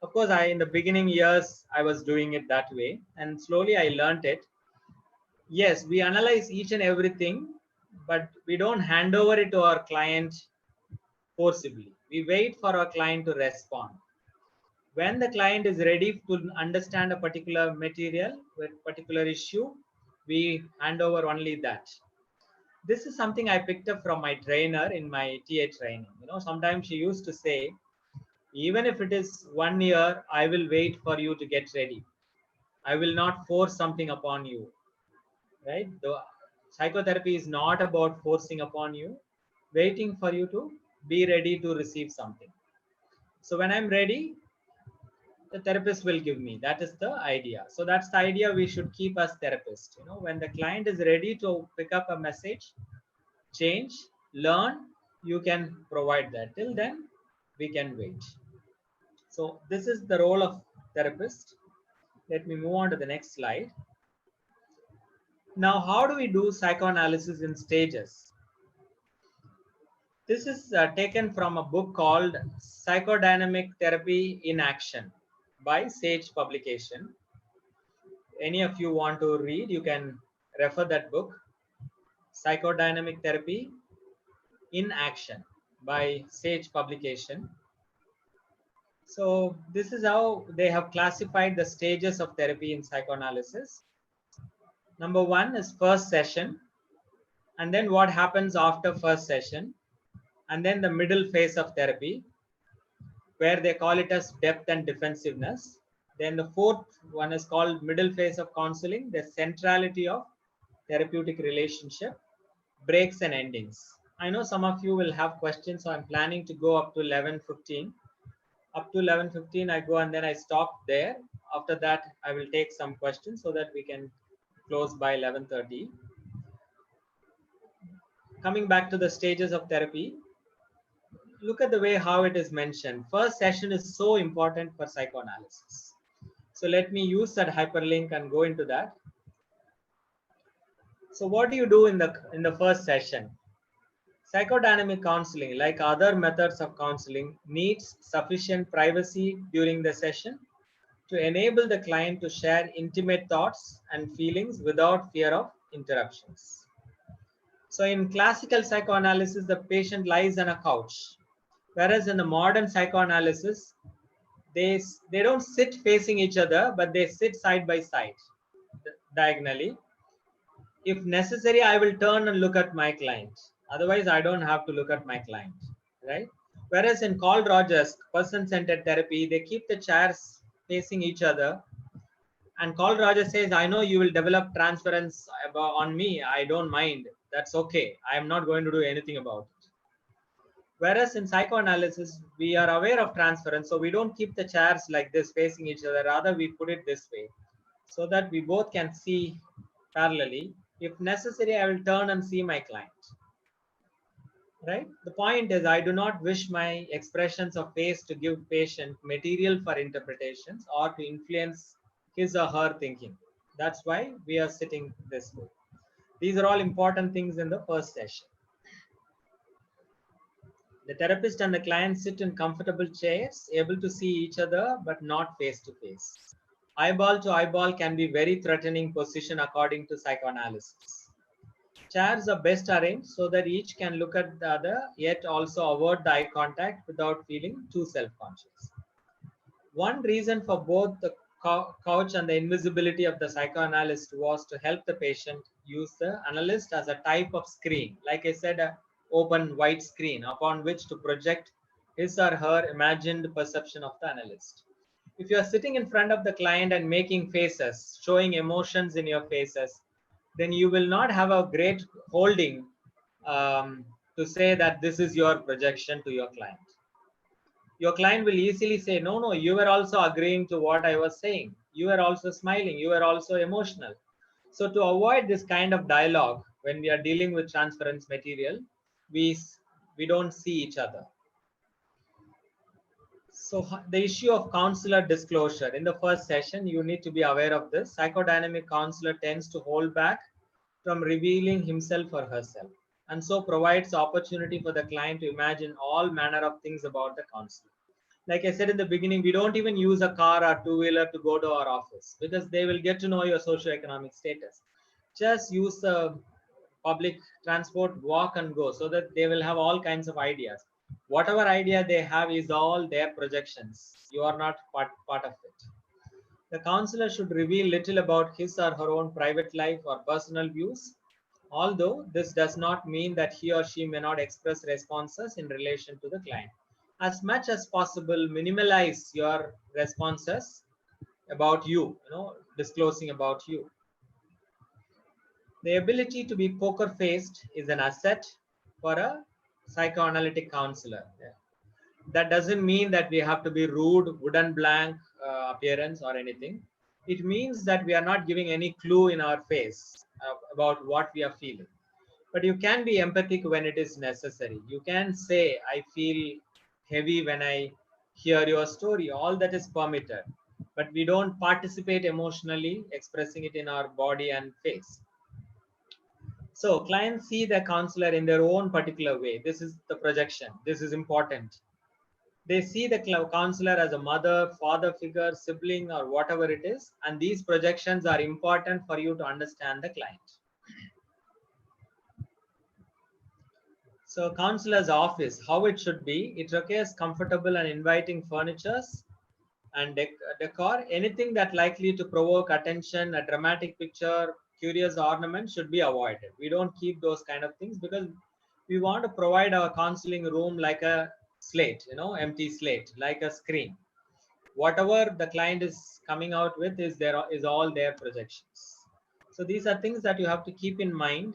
Of course, in the beginning years, I was doing it that way. And slowly I learned it. Yes, we analyze each and everything, but we don't hand over it to our client forcibly. We wait for our client to respond. When the client is ready to understand a particular material with particular issue, we hand over only that. This is something I picked up from my trainer in my TA training. Sometimes she used to say, even if it is 1 year, I will wait for you to get ready. I will not force something upon you, right? The psychotherapy is not about forcing upon you, waiting for you to be ready to receive something. So when I'm ready, the therapist will give me. That is the idea. So that's the idea we should keep as therapists. When the client is ready to pick up a message, change, learn, you can provide that. Till then, we can wait. So this is the role of therapist. Let me move on to the next slide. Now, how do we do psychoanalysis in stages? This is taken from a book called Psychodynamic Therapy in Action by Sage Publication. Any of you want to read, you can refer that book, Psychodynamic Therapy in Action by Sage Publication. So this is how they have classified the stages of therapy in psychoanalysis. Number 1 is first session, and then what happens after first session, and then the middle phase of therapy, where they call it as depth and defensiveness. Then the fourth one is called middle phase of counseling, the centrality of therapeutic relationship, breaks and endings. I know some of you will have questions, so I'm planning to go up to 11:15. Up to 11:15, I go and then I stop there. After that, I will take some questions so that we can close by 11:30. Coming back to the stages of therapy, look at the way how it is mentioned. First session is so important for psychoanalysis. So let me use that hyperlink and go into that. So what do you do in the first session? Psychodynamic counseling, like other methods of counseling, needs sufficient privacy during the session to enable the client to share intimate thoughts and feelings without fear of interruptions. So in classical psychoanalysis, the patient lies on a couch, whereas in the modern psychoanalysis, they don't sit facing each other, but they sit side by side, diagonally. If necessary, I will turn and look at my client. Otherwise, I don't have to look at my client, right? Whereas in Carl Rogers, person-centered therapy, they keep the chairs facing each other. And Carl Rogers says, I know you will develop transference on me. I don't mind. That's okay. I am not going to do anything about it. Whereas in psychoanalysis, we are aware of transference. So we don't keep the chairs like this facing each other. Rather, we put it this way so that we both can see parallelly. If necessary, I will turn and see my client. Right? The point is, I do not wish my expressions of face to give patient material for interpretations or to influence his or her thinking. That's why we are sitting this way. These are all important things in the first session. The therapist and the client sit in comfortable chairs, able to see each other, but not face to face. Eyeball to eyeball can be very threatening position according to psychoanalysis. Chairs are best arranged so that each can look at the other, yet also avoid the eye contact without feeling too self-conscious. One reason for both the couch and the invisibility of the psychoanalyst was to help the patient use the analyst as a type of screen. Like I said, an open white screen upon which to project his or her imagined perception of the analyst. If you are sitting in front of the client and making faces, showing emotions in your faces, then you will not have a great holding to say that this is your projection to your client. Your client will easily say, no, no, you were also agreeing to what I was saying. You were also smiling. You were also emotional. So to avoid this kind of dialogue, when we are dealing with transference material, we, we don't see each other. So the issue of counselor disclosure. In the first session, you need to be aware of this. Psychodynamic counselor tends to hold back from revealing himself or herself, and so provides opportunity for the client to imagine all manner of things about the counselor. Like I said in the beginning, we don't even use a car or two-wheeler to go to our office because they will get to know your socioeconomic status. Just use the public transport, walk and go, so that they will have all kinds of ideas. Whatever idea they have is all their projections. You are not part of it. The counselor should reveal little about his or her own private life or personal views, although this does not mean that he or she may not express responses in relation to the client. As much as possible, minimalize your responses about you, disclosing about you. The ability to be poker faced is an asset for a psychoanalytic counselor. Yeah. That doesn't mean that we have to be rude, wooden blank appearance or anything. It means that we are not giving any clue in our face about what we are feeling. But you can be empathic when it is necessary. You can say, I feel heavy when I hear your story. All that is permitted. But we don't participate emotionally, expressing it in our body and face. So clients see the counselor in their own particular way. This is the projection. This is important. They see the counselor as a mother, father figure, sibling, or whatever it is. And these projections are important for you to understand the client. So counselor's office, how it should be, it requires comfortable and inviting furnitures and decor. Anything that likely to provoke attention, a dramatic picture, curious ornament should be avoided. We don't keep those kind of things because we want to provide our counseling room like a slate, empty slate, like a screen. Whatever the client is coming out with is all their projections. So these are things that you have to keep in mind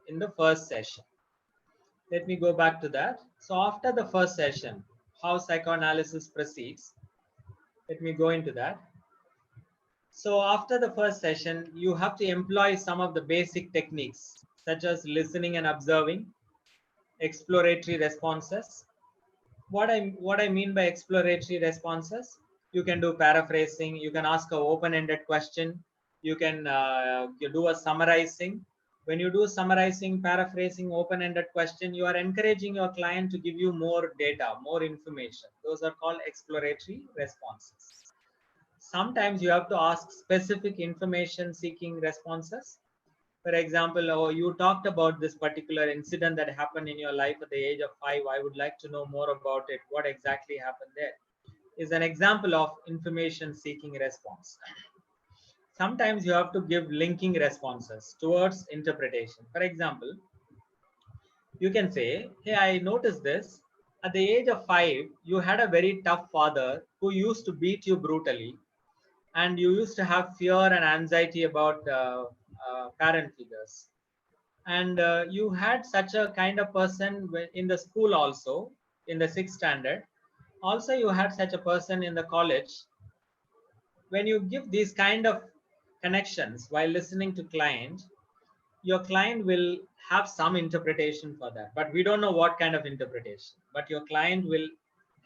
in the first session. Let me go back to that. So after the first session, how psychoanalysis proceeds, let me go into that. So after the first session, you have to employ some of the basic techniques such as listening and observing, exploratory responses. What I mean by exploratory responses, you can do paraphrasing, you can ask an open-ended question, you can you do a summarizing. When you do summarizing, paraphrasing, open-ended question, you are encouraging your client to give you more data, more information. Those are called exploratory responses. Sometimes you have to ask specific information seeking responses. For example, oh, you talked about this particular incident that happened in your life at the age of 5. I would like to know more about it. What exactly happened there? Is an example of information seeking response. Sometimes you have to give linking responses towards interpretation. For example, you can say, hey, I noticed this. At the age of 5, you had a very tough father who used to beat you brutally, and you used to have fear and anxiety about parent figures. And you had such a kind of person in the school also, in the 6th standard. Also, you had such a person in the college. When you give these kind of connections while listening to client, your client will have some interpretation for that, but we don't know what kind of interpretation, but your client will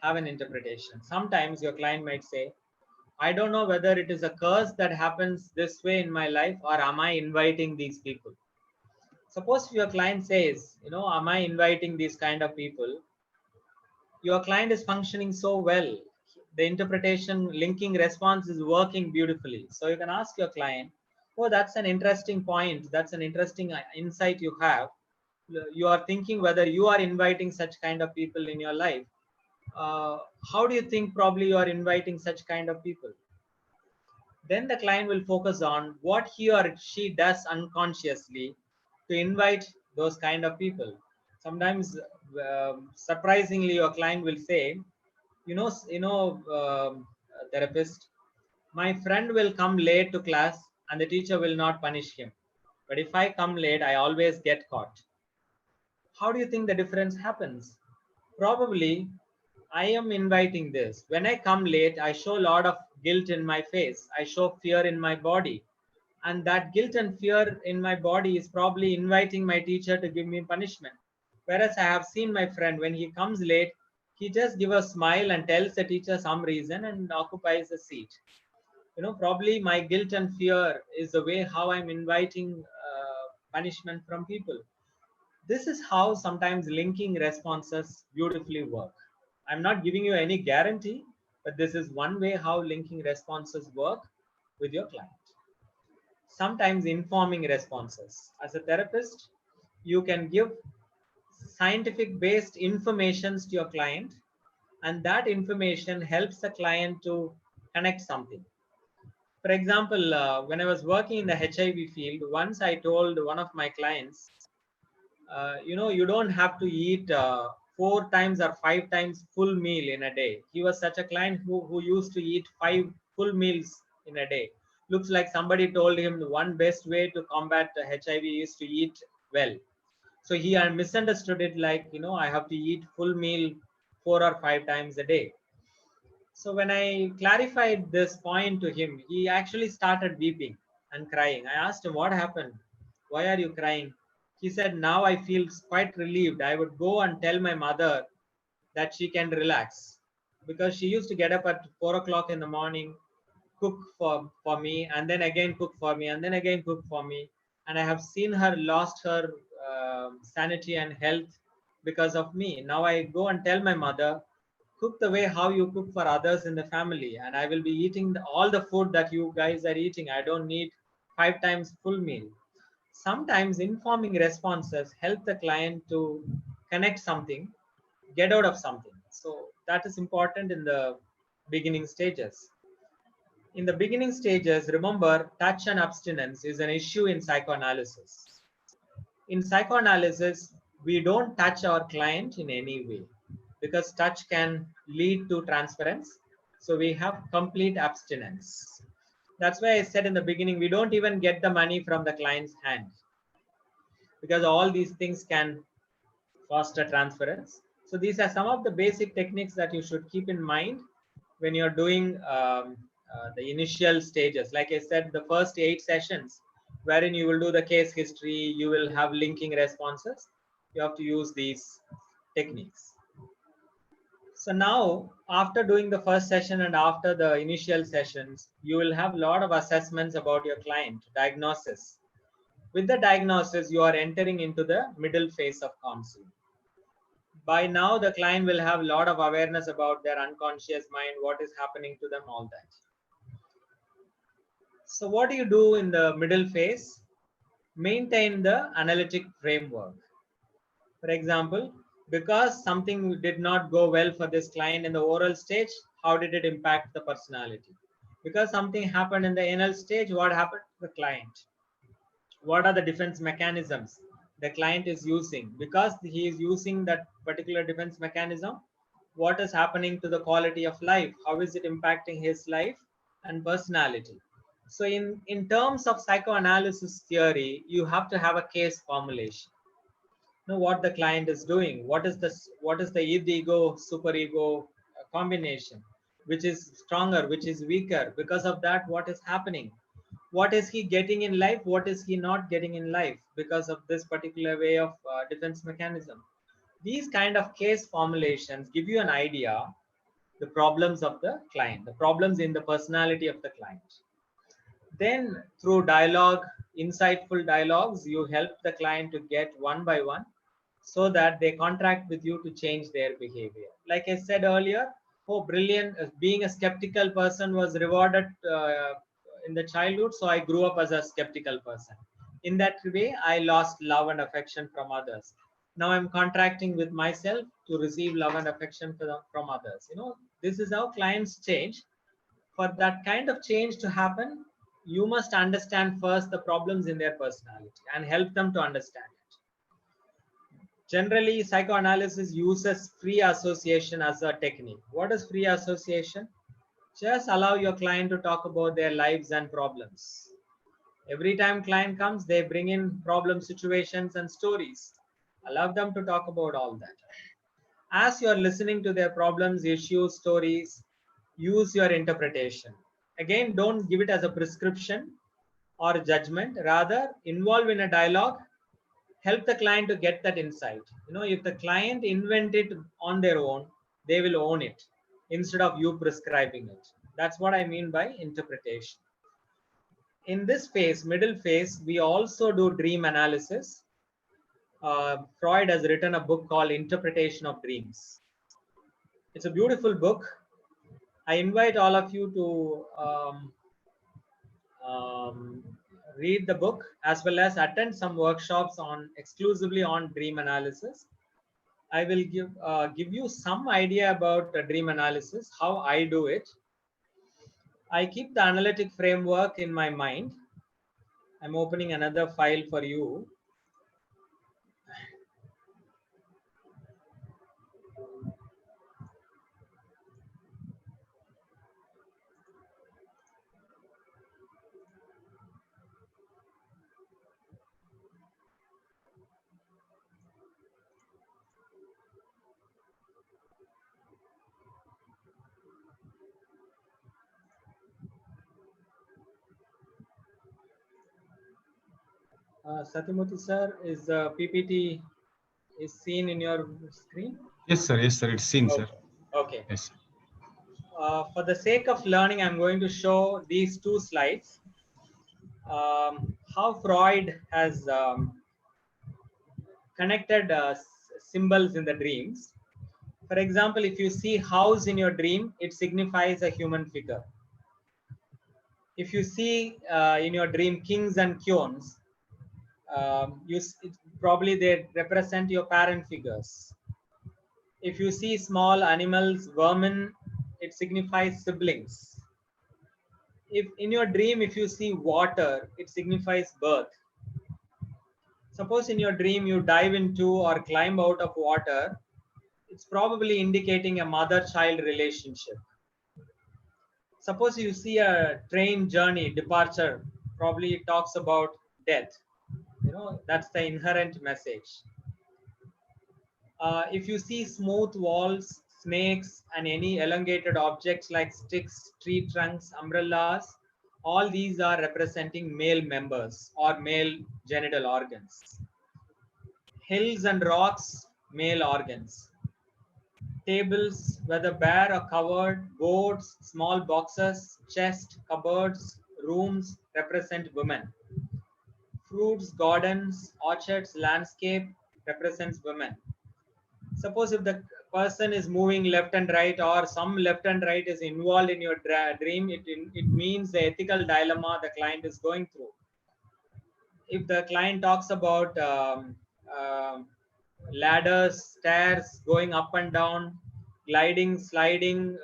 have an interpretation. Sometimes your client might say, I don't know whether it is a curse that happens this way in my life, or am I inviting these people. Suppose if your client says, am I inviting these kind of people, your client is functioning so well, the interpretation linking response is working beautifully. So you can ask your client, oh, that's an interesting point, that's an interesting insight you have. You are thinking whether you are inviting such kind of people in your life. How do you think probably you are inviting such kind of people? Then the client will focus on what he or she does unconsciously to invite those kind of people. Sometimes, surprisingly, your client will say, therapist, my friend will come late to class and the teacher will not punish him. But if I come late, I always get caught. How do you think the difference happens? Probably I am inviting this. When I come late, I show a lot of guilt in my face. I show fear in my body. And that guilt and fear in my body is probably inviting my teacher to give me punishment. Whereas I have seen my friend, when he comes late, he just gives a smile and tells the teacher some reason and occupies a seat. Probably my guilt and fear is the way how I'm inviting punishment from people. This is how sometimes linking responses beautifully work. I'm not giving you any guarantee, but this is one way how linking responses work with your client. Sometimes informing responses. As a therapist, you can give scientific based informations to your client, and that information helps the client to connect something. For example, when I was working in the HIV field, once I told one of my clients, you don't have to eat 4 times or 5 times full meal in a day. He was such a client who used to eat 5 full meals in a day. Looks like somebody told him the one best way to combat the HIV is to eat well. So he misunderstood it like, I have to eat full meal 4 or 5 times a day. So when I clarified this point to him, he actually started weeping and crying. I asked him, what happened? Why are you crying? He said, now I feel quite relieved. I would go and tell my mother that she can relax, because she used to get up at 4 o'clock in the morning, cook for me, and then again cook for me, and then again cook for me. And I have seen her lost her sanity and health because of me. Now I go and tell my mother, cook the way how you cook for others in the family, and I will be eating all the food that you guys are eating. I don't need 5 times full meal. Sometimes informing responses help the client to connect something, get out of something. So that is important in the beginning stages. In the beginning stages, remember, touch and abstinence is an issue in psychoanalysis. In psychoanalysis, we don't touch our client in any way, because touch can lead to transference. So we have complete abstinence. That's why I said in the beginning, we don't even get the money from the client's hand, because all these things can foster transference. So these are some of the basic techniques that you should keep in mind when you're doing the initial stages. Like I said, the first 8 sessions, wherein you will do the case history, you will have linking responses. You have to use these techniques. So now, after doing the first session and after the initial sessions, you will have a lot of assessments about your client, diagnosis. With the diagnosis, you are entering into the middle phase of counseling. By now, the client will have a lot of awareness about their unconscious mind, what is happening to them, all that. So what do you do in the middle phase? Maintain the analytic framework. For example, because something did not go well for this client in the oral stage, how did it impact the personality? Because something happened in the anal stage, what happened to the client? What are the defense mechanisms the client is using? Because he is using that particular defense mechanism, what is happening to the quality of life? How is it impacting his life and personality? So in terms of psychoanalysis theory, you have to have a case formulation. Know what the client is doing, what is the ego superego combination, which is stronger, which is weaker, because of that what is happening, what is he getting in life, what is he not getting in life because of this particular way of defense mechanism. These kind of case formulations give you an idea the problems of the client, the problems in the personality of the client. Then through dialogue, insightful dialogues, you help the client to get one by one, so that they contract with you to change their behavior. Like I said earlier, oh, brilliant, being a skeptical person was rewarded in the childhood, so I grew up as a skeptical person. In that way, I lost love and affection from others. Now I'm contracting with myself to receive love and affection from others. This is how clients change. For that kind of change to happen, you must understand first the problems in their personality and help them to understand it. Generally, psychoanalysis uses free association as a technique. What is free association? Just allow your client to talk about their lives and problems. Every time client comes, they bring in problem situations and stories. Allow them to talk about all that. As you're listening to their problems, issues, stories, use your interpretation. Again, don't give it as a prescription or judgment. Rather, involve in a dialogue. Help the client to get that insight. If the client invent it on their own, they will own it instead of you prescribing it. That's what I mean by interpretation. In this phase, middle phase, we also do dream analysis. Freud has written a book called Interpretation of Dreams. It's a beautiful book. I invite all of you to um, read the book as well as attend some workshops on exclusively on dream analysis. I will give you some idea about dream analysis, how I do it. I keep the analytic framework in my mind. I'm opening another file for you. Satyamurthy sir, is the PPT is seen in your screen? Yes, sir. Yes, sir. It's seen, sir. Okay. Yes. For the sake of learning, I'm going to show these two slides. How Freud has connected symbols in the dreams. For example, if you see house in your dream, it signifies a human figure. If you see in your dream kings and queens, probably they represent your parent figures. If you see small animals, vermin, it signifies siblings. If in your dream, if you see water, it signifies birth. Suppose in your dream you dive into or climb out of water, it's probably indicating a mother-child relationship. Suppose you see a train journey, departure, probably it talks about death. That's the inherent message. If you see smooth walls, snakes, and any elongated objects like sticks, tree trunks, umbrellas, all these are representing male members or male genital organs. Hills and rocks, male organs. Tables, whether bare or covered, boards, small boxes, chest, cupboards, rooms represent women. Fruits, gardens, orchards, landscape represents women. Suppose if the person is moving left and right or some left and right is involved in your dream, it means the ethical dilemma the client is going through. If the client talks about ladders, stairs, going up and down, gliding, sliding,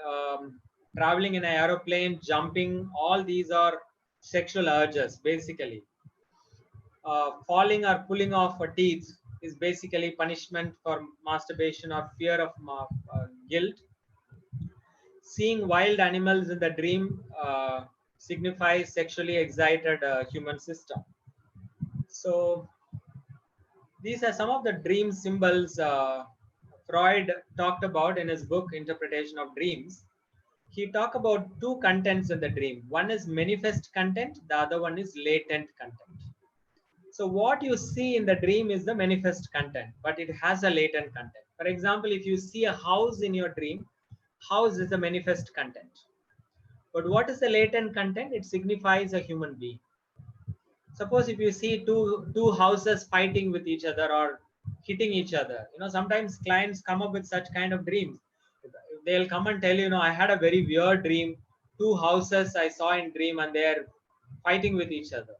traveling in an aeroplane, jumping, all these are sexual urges basically. Falling or pulling off a teeth is basically punishment for masturbation or fear of guilt. Seeing wild animals in the dream signifies sexually excited human system. So these are some of the dream symbols Freud talked about in his book Interpretation of Dreams. He talked about two contents in the dream. One is manifest content, the other one is latent content. So what you see in the dream is the manifest content, but it has a latent content. For example, if you see a house in your dream, house is the manifest content. But what is the latent content? It signifies a human being. Suppose if you see two houses fighting with each other or hitting each other, sometimes clients come up with such kind of dreams. They'll come and tell you, I had a very weird dream. Two houses I saw in dream and they're fighting with each other.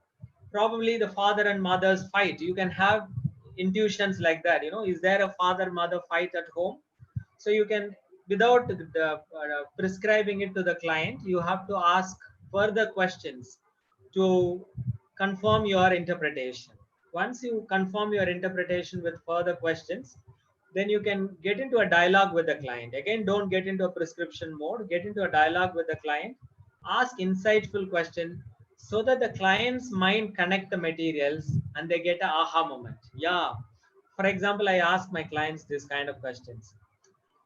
Probably the father and mother's fight. You can have intuitions like that. Is there a father-mother fight at home? So you can, without prescribing it to the client, you have to ask further questions to confirm your interpretation. Once you confirm your interpretation with further questions, then you can get into a dialogue with the client. Again, don't get into a prescription mode, get into a dialogue with the client, ask insightful questions so that the client's mind connect the materials and they get a aha moment. Yeah. For example, I ask my clients this kind of questions.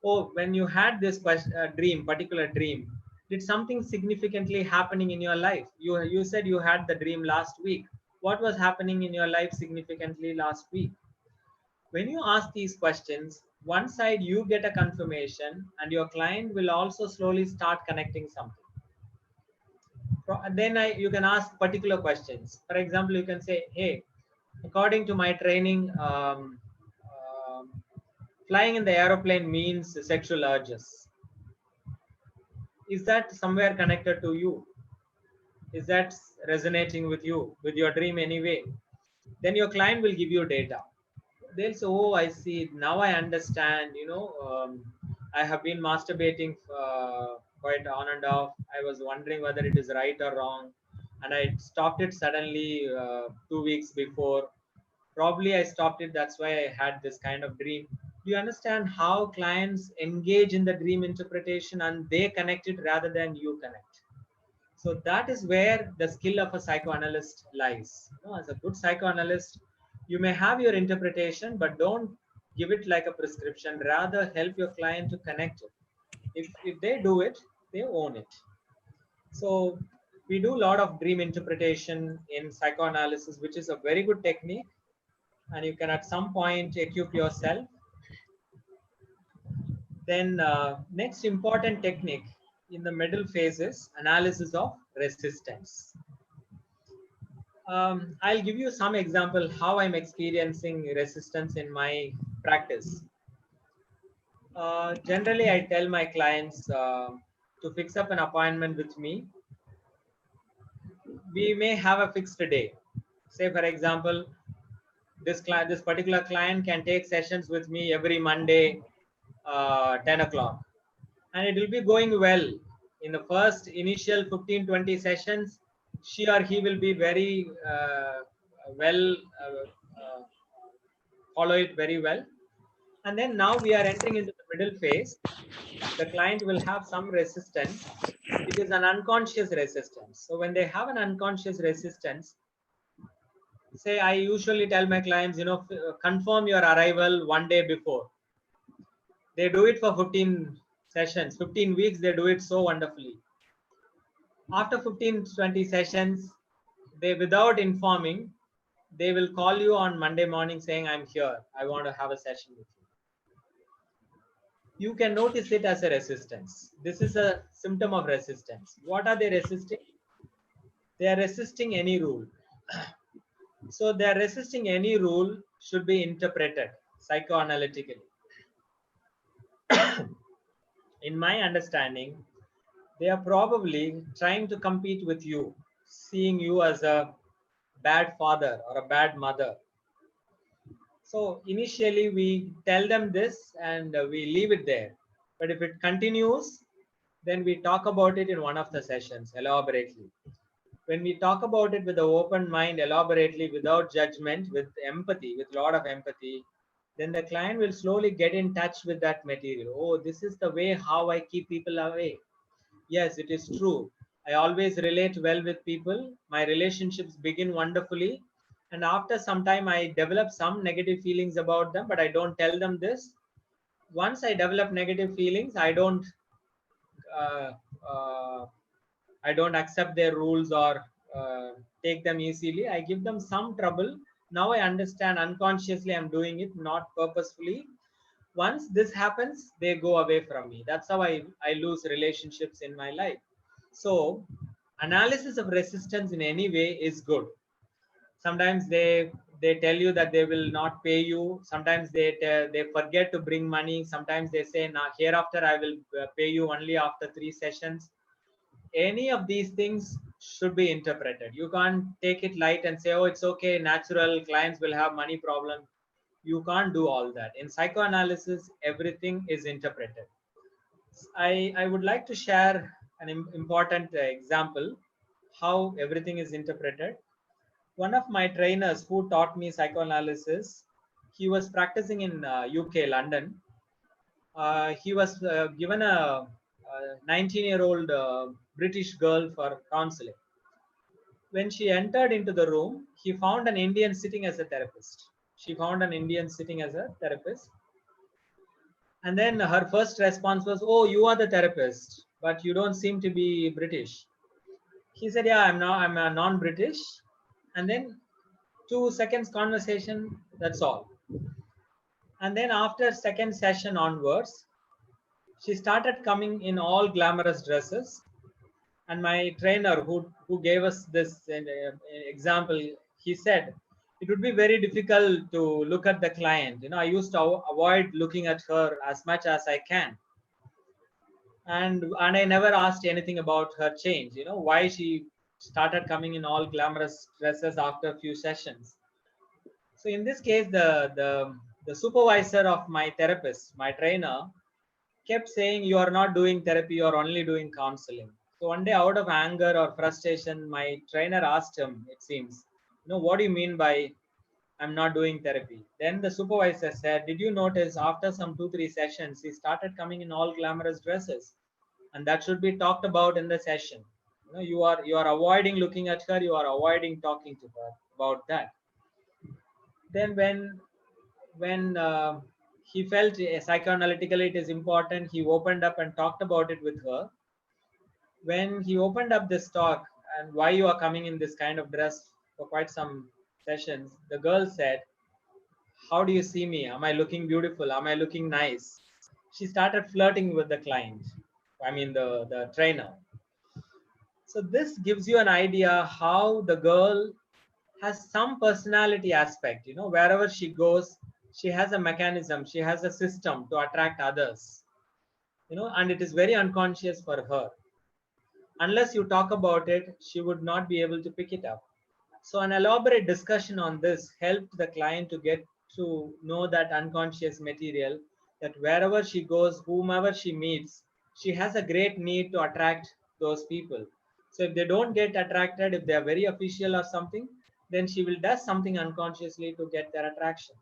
Oh, when you had this particular dream, did something significantly happening in your life? You said you had the dream last week. What was happening in your life significantly last week? When you ask these questions, one side you get a confirmation and your client will also slowly start connecting something. Then you can ask particular questions. For example, you can say, hey, according to my training, flying in the aeroplane means sexual urges. Is that somewhere connected to you? Is that resonating with you, with your dream anyway? Then your client will give you data. They'll say, oh, I see, now I understand, I have been masturbating quite on and off. I was wondering whether it is right or wrong, and I stopped it suddenly 2 weeks before. Probably I stopped it, that's why I had this kind of dream. Do you understand how clients engage in the dream interpretation and they connect it rather than you connect? So that is where the skill of a psychoanalyst lies. As a good psychoanalyst, you may have your interpretation, but don't give it like a prescription. Rather, help your client to connect it. If they do it, they own it. So we do a lot of dream interpretation in psychoanalysis, which is a very good technique. And you can at some point equip yourself. Then next important technique in the middle phase is analysis of resistance. I'll give you some example how I'm experiencing resistance in my practice. Generally, I tell my clients to fix up an appointment with me. We may have a fixed day. Say, for example, this particular client can take sessions with me every Monday, 10 o'clock. And it will be going well. In the first initial 15-20 sessions, she or he will be very well, follow it very well. And then now we are entering into the middle phase. The client will have some resistance. It is an unconscious resistance. So when they have an unconscious resistance, say I usually tell my clients, confirm your arrival one day before. They do it for 15 sessions, 15 weeks, they do it so wonderfully. After 15-20 sessions, they, without informing, they will call you on Monday morning saying, I'm here, I want to have a session with you. You can notice it as a resistance. This is a symptom of resistance. What are they resisting? They are resisting any rule. So they are resisting any rule should be interpreted psychoanalytically. In my understanding, they are probably trying to compete with you, seeing you as a bad father or a bad mother. So initially we tell them this and we leave it there. But if it continues, then we talk about it in one of the sessions elaborately. When we talk about it with an open mind, elaborately, without judgment, with empathy, with a lot of empathy, then the client will slowly get in touch with that material. Oh, this is the way how I keep people away. Yes, it is true. I always relate well with people. My relationships begin wonderfully. And after some time, I develop some negative feelings about them, but I don't tell them this. Once I develop negative feelings, uh, uh, I don't accept their rules or take them easily. I give them some trouble. Now I understand unconsciously I'm doing it, not purposefully. Once this happens, they go away from me. That's how I lose relationships in my life. So analysis of resistance in any way is good. Sometimes they tell you that they will not pay you. Sometimes they forget to bring money. Sometimes they say, now hereafter I will pay you only after 3 sessions. Any of these things should be interpreted. You can't take it light and say, oh, it's okay, natural, clients will have money problem. You can't do all that. In psychoanalysis, everything is interpreted. I would like to share an important example how everything is interpreted. One of my trainers who taught me psychoanalysis, he was practicing in UK, London. He was given a 19-year-old British girl for counseling. When she entered into the room, he found an Indian sitting as a therapist. She found an Indian sitting as a therapist. And then her first response was, "Oh, you are the therapist, but you don't seem to be British." He said, "Yeah, I'm a non-British." And then 2 seconds conversation, that's all. And then after second session onwards, she started coming in all glamorous dresses. And my trainer who gave us this example, he said, it would be very difficult to look at the client. I used to avoid looking at her as much as I can. And I never asked anything about her change, why she started coming in all glamorous dresses after a few sessions. So in this case, the supervisor of my therapist, my trainer, kept saying, "You are not doing therapy, you are only doing counseling." So one day, out of anger or frustration, my trainer asked him, it seems, "What do you mean by I'm not doing therapy?" Then the supervisor said, "Did you notice after some 2, 3 sessions, he started coming in all glamorous dresses? And that should be talked about in the session. You are avoiding looking at her, you are avoiding talking to her about that." Then when he felt psychoanalytically it is important, he opened up and talked about it with her. When he opened up this talk and why you are coming in this kind of dress for quite some sessions, the girl said, "How do you see me? Am I looking beautiful? Am I looking nice?" She started flirting with the client, I mean the trainer. So this gives you an idea how the girl has some personality aspect. Wherever she goes, she has a mechanism, she has a system to attract others. And it is very unconscious for her. Unless you talk about it, she would not be able to pick it up. So an elaborate discussion on this helped the client to get to know that unconscious material, that wherever she goes, whomever she meets, she has a great need to attract those people. So if they don't get attracted, if they are very official or something, then she will do something unconsciously to get their attraction.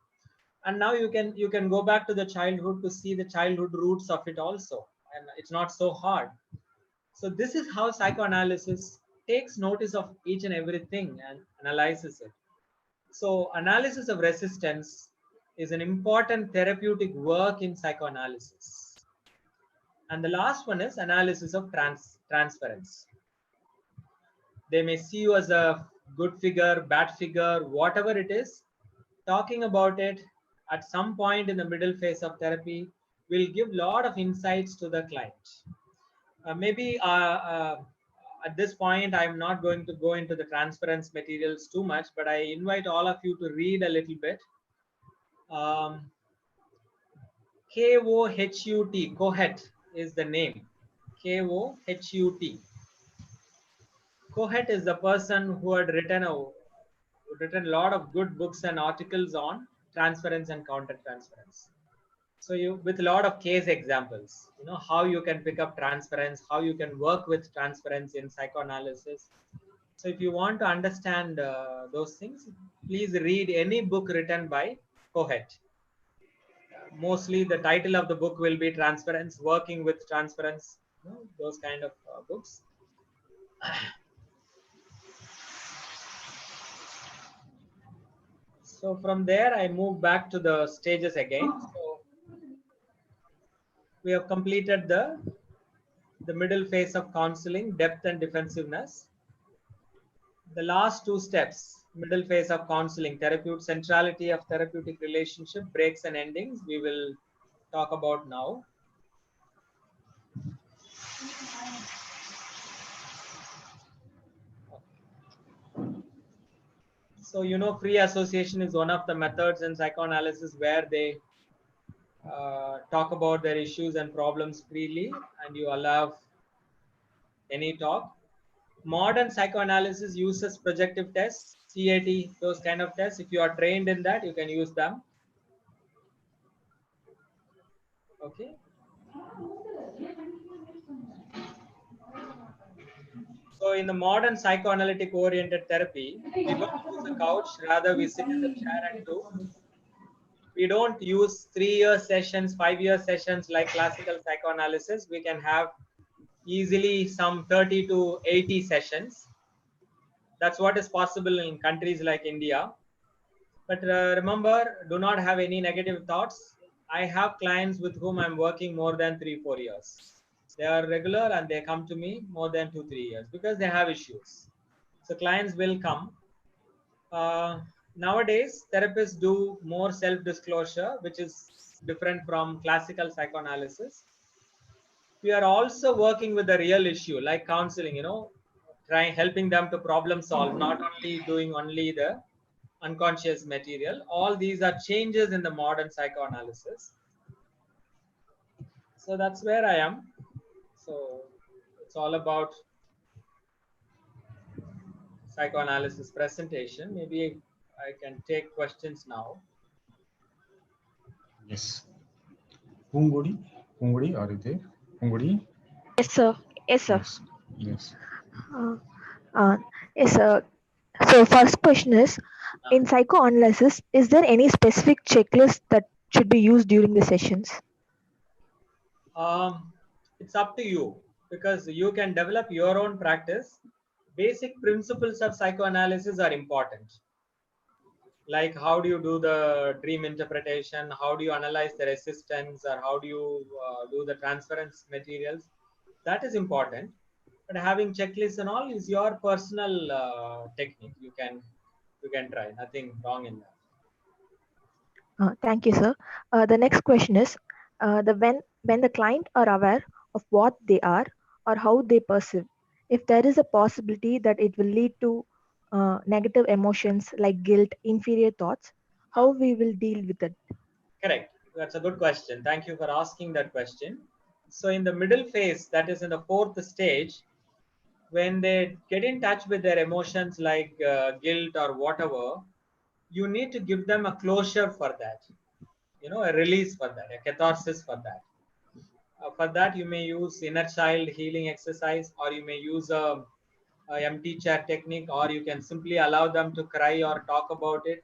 And now you can go back to the childhood to see the childhood roots of it also, and it's not so hard. So this is how psychoanalysis takes notice of each and everything and analyzes it. So analysis of resistance is an important therapeutic work in psychoanalysis. And the last one is analysis of transference. They may see you as a good figure, bad figure, whatever it is. Talking about it at some point in the middle phase of therapy will give a lot of insights to the client. Maybe at this point, I'm not going to go into the transference materials too much, but I invite all of you to read a little bit. KOHUT, Kohet is the name. KOHUT. Kohet is the person who had written a lot of good books and articles on transference and countertransference. So with a lot of case examples, how you can pick up transference, how you can work with transference in psychoanalysis. So if you want to understand those things, please read any book written by Kohet. Mostly the title of the book will be Transference, Working with Transference, those kind of books. So from there, I move back to the stages again. So we have completed the middle phase of counseling, depth and defensiveness. The last two steps, middle phase of counseling, therapeutic centrality of therapeutic relationship, breaks and endings, we will talk about now. So, free association is one of the methods in psychoanalysis where they talk about their issues and problems freely and you allow any talk. Modern psychoanalysis uses projective tests, CAT, those kind of tests. If you are trained in that, you can use them. Okay. So So in the modern psychoanalytic oriented therapy, we don't use a couch, rather we sit in the chair and do. We don't use 3-year sessions, 5-year sessions like classical psychoanalysis. We can have easily some 30 to 80 sessions. That's what is possible in countries like India. But remember, do not have any negative thoughts. I have clients with whom I'm working more than 3-4 years. They are regular and they come to me more than 2-3 years because they have issues. So clients will come. Nowadays, therapists do more self-disclosure, which is different from classical psychoanalysis. We are also working with the real issue, like counseling, trying helping them to problem solve, not only doing only the unconscious material. All these are changes in the modern psychoanalysis. So that's where I am. So it's all about psychoanalysis presentation. Maybe I can take questions now. Yes. Pungudi, are you there? Pungudi? Yes, sir. Yes, sir. Yes. Yes. Uh, yes, sir. So, first question is, in psychoanalysis, is there any specific checklist that should be used during the sessions? It's up to you because you can develop your own practice. Basic principles of psychoanalysis are important. Like how do you do the dream interpretation, how do you analyze the resistance, or how do you do the transference materials. That is important, but having checklists and all is your personal technique. You can try, nothing wrong in that. Thank you, sir. The next question is, the when the client are aware of what they are or how they perceive, if there is a possibility that it will lead to negative emotions like guilt, inferior thoughts, how we will deal with it? Correct, that's a good question. Thank you for asking that question. So in the middle phase, that is in the fourth stage, when they get in touch with their emotions like guilt or whatever, you need to give them a closure for that, a release for that, a catharsis for that. For that, you may use inner child healing exercise, or you may use a empty chair technique, or you can simply allow them to cry or talk about it.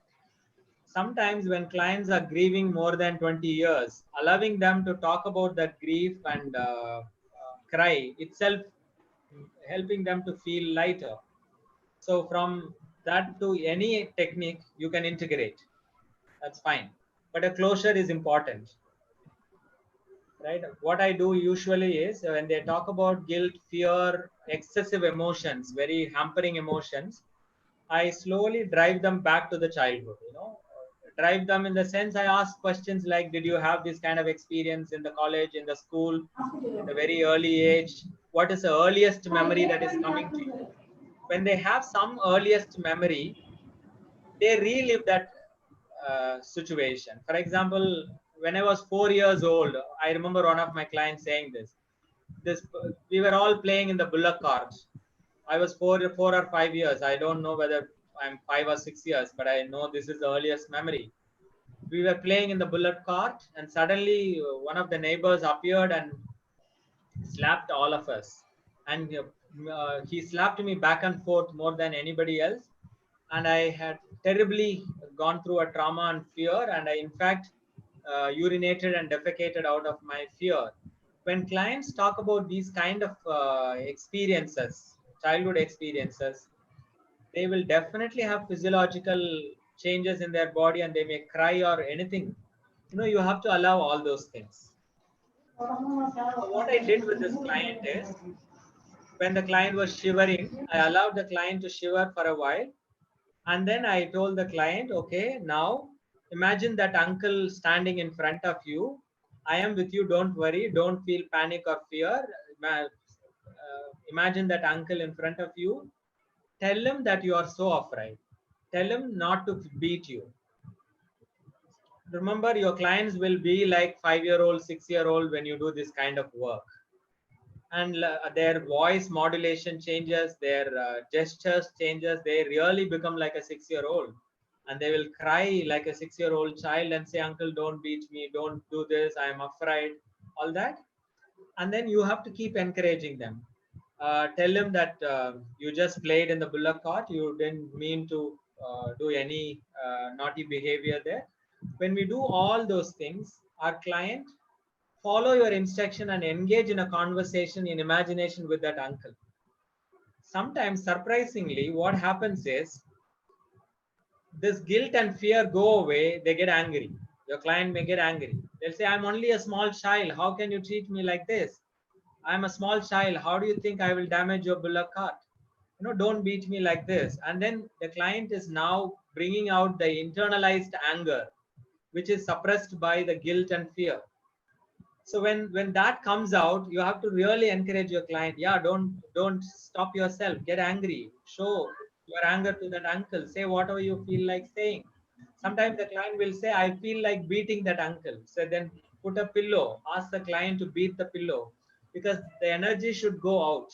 Sometimes when clients are grieving more than 20 years, allowing them to talk about that grief and cry itself, helping them to feel lighter. So from that to any technique you can integrate. That's fine. But a closure is important. Right? What I do usually is when they talk about guilt, fear, excessive emotions, very hampering emotions, I slowly drive them back to the childhood. Drive them in the sense I ask questions like, did you have this kind of experience in the college, in the school, in the very early age? What is the earliest memory that is coming to you? When they have some earliest memory, they relive that situation. For example, when I was 4 years old, I remember one of my clients saying this. We were all playing in the bullock cart. I was 4 or 5 years. I don't know whether I'm 5 or 6 years, but I know this is the earliest memory. We were playing in the bullock cart, and suddenly one of the neighbors appeared and slapped all of us. And he slapped me back and forth more than anybody else. And I had terribly gone through a trauma and fear. And I, in fact, urinated and defecated out of my fear. When clients talk about these kind of experiences, childhood experiences, they will definitely have physiological changes in their body and they may cry or anything. You have to allow all those things. So what I did with this client is, when the client was shivering, I allowed the client to shiver for a while. And then I told the client, okay, now imagine that uncle standing in front of you. I am with you. Don't worry. Don't feel panic or fear. Imagine that uncle in front of you. Tell him that you are so afraid. Tell him not to beat you. Remember, your clients will be like 5-year-old, 6-year-old when you do this kind of work. And their voice modulation changes, their gestures changes. They really become like a 6-year-old, and they will cry like a 6-year-old child and say, uncle, don't beat me, don't do this, I am afraid, all that. And then you have to keep encouraging them. tell him that you just played in the bullock cart, you didn't mean to do any naughty behavior there. When we do all those things, our client follow your instruction and engage in a conversation in imagination with that uncle. Sometimes surprisingly what happens is this guilt and fear go away, they get angry. Your client may get angry. They'll say, I'm only a small child, how can you treat me like this? I'm a small child, how do you think I will damage your bullock cart? Don't beat me like this. And then the client is now bringing out the internalized anger, which is suppressed by the guilt and fear. So when that comes out, you have to really encourage your client. Yeah, don't stop yourself, get angry, show your anger to that uncle, say whatever you feel like saying. Sometimes the client will say, I feel like beating that uncle. So then put a pillow, ask the client to beat the pillow, because the energy should go out.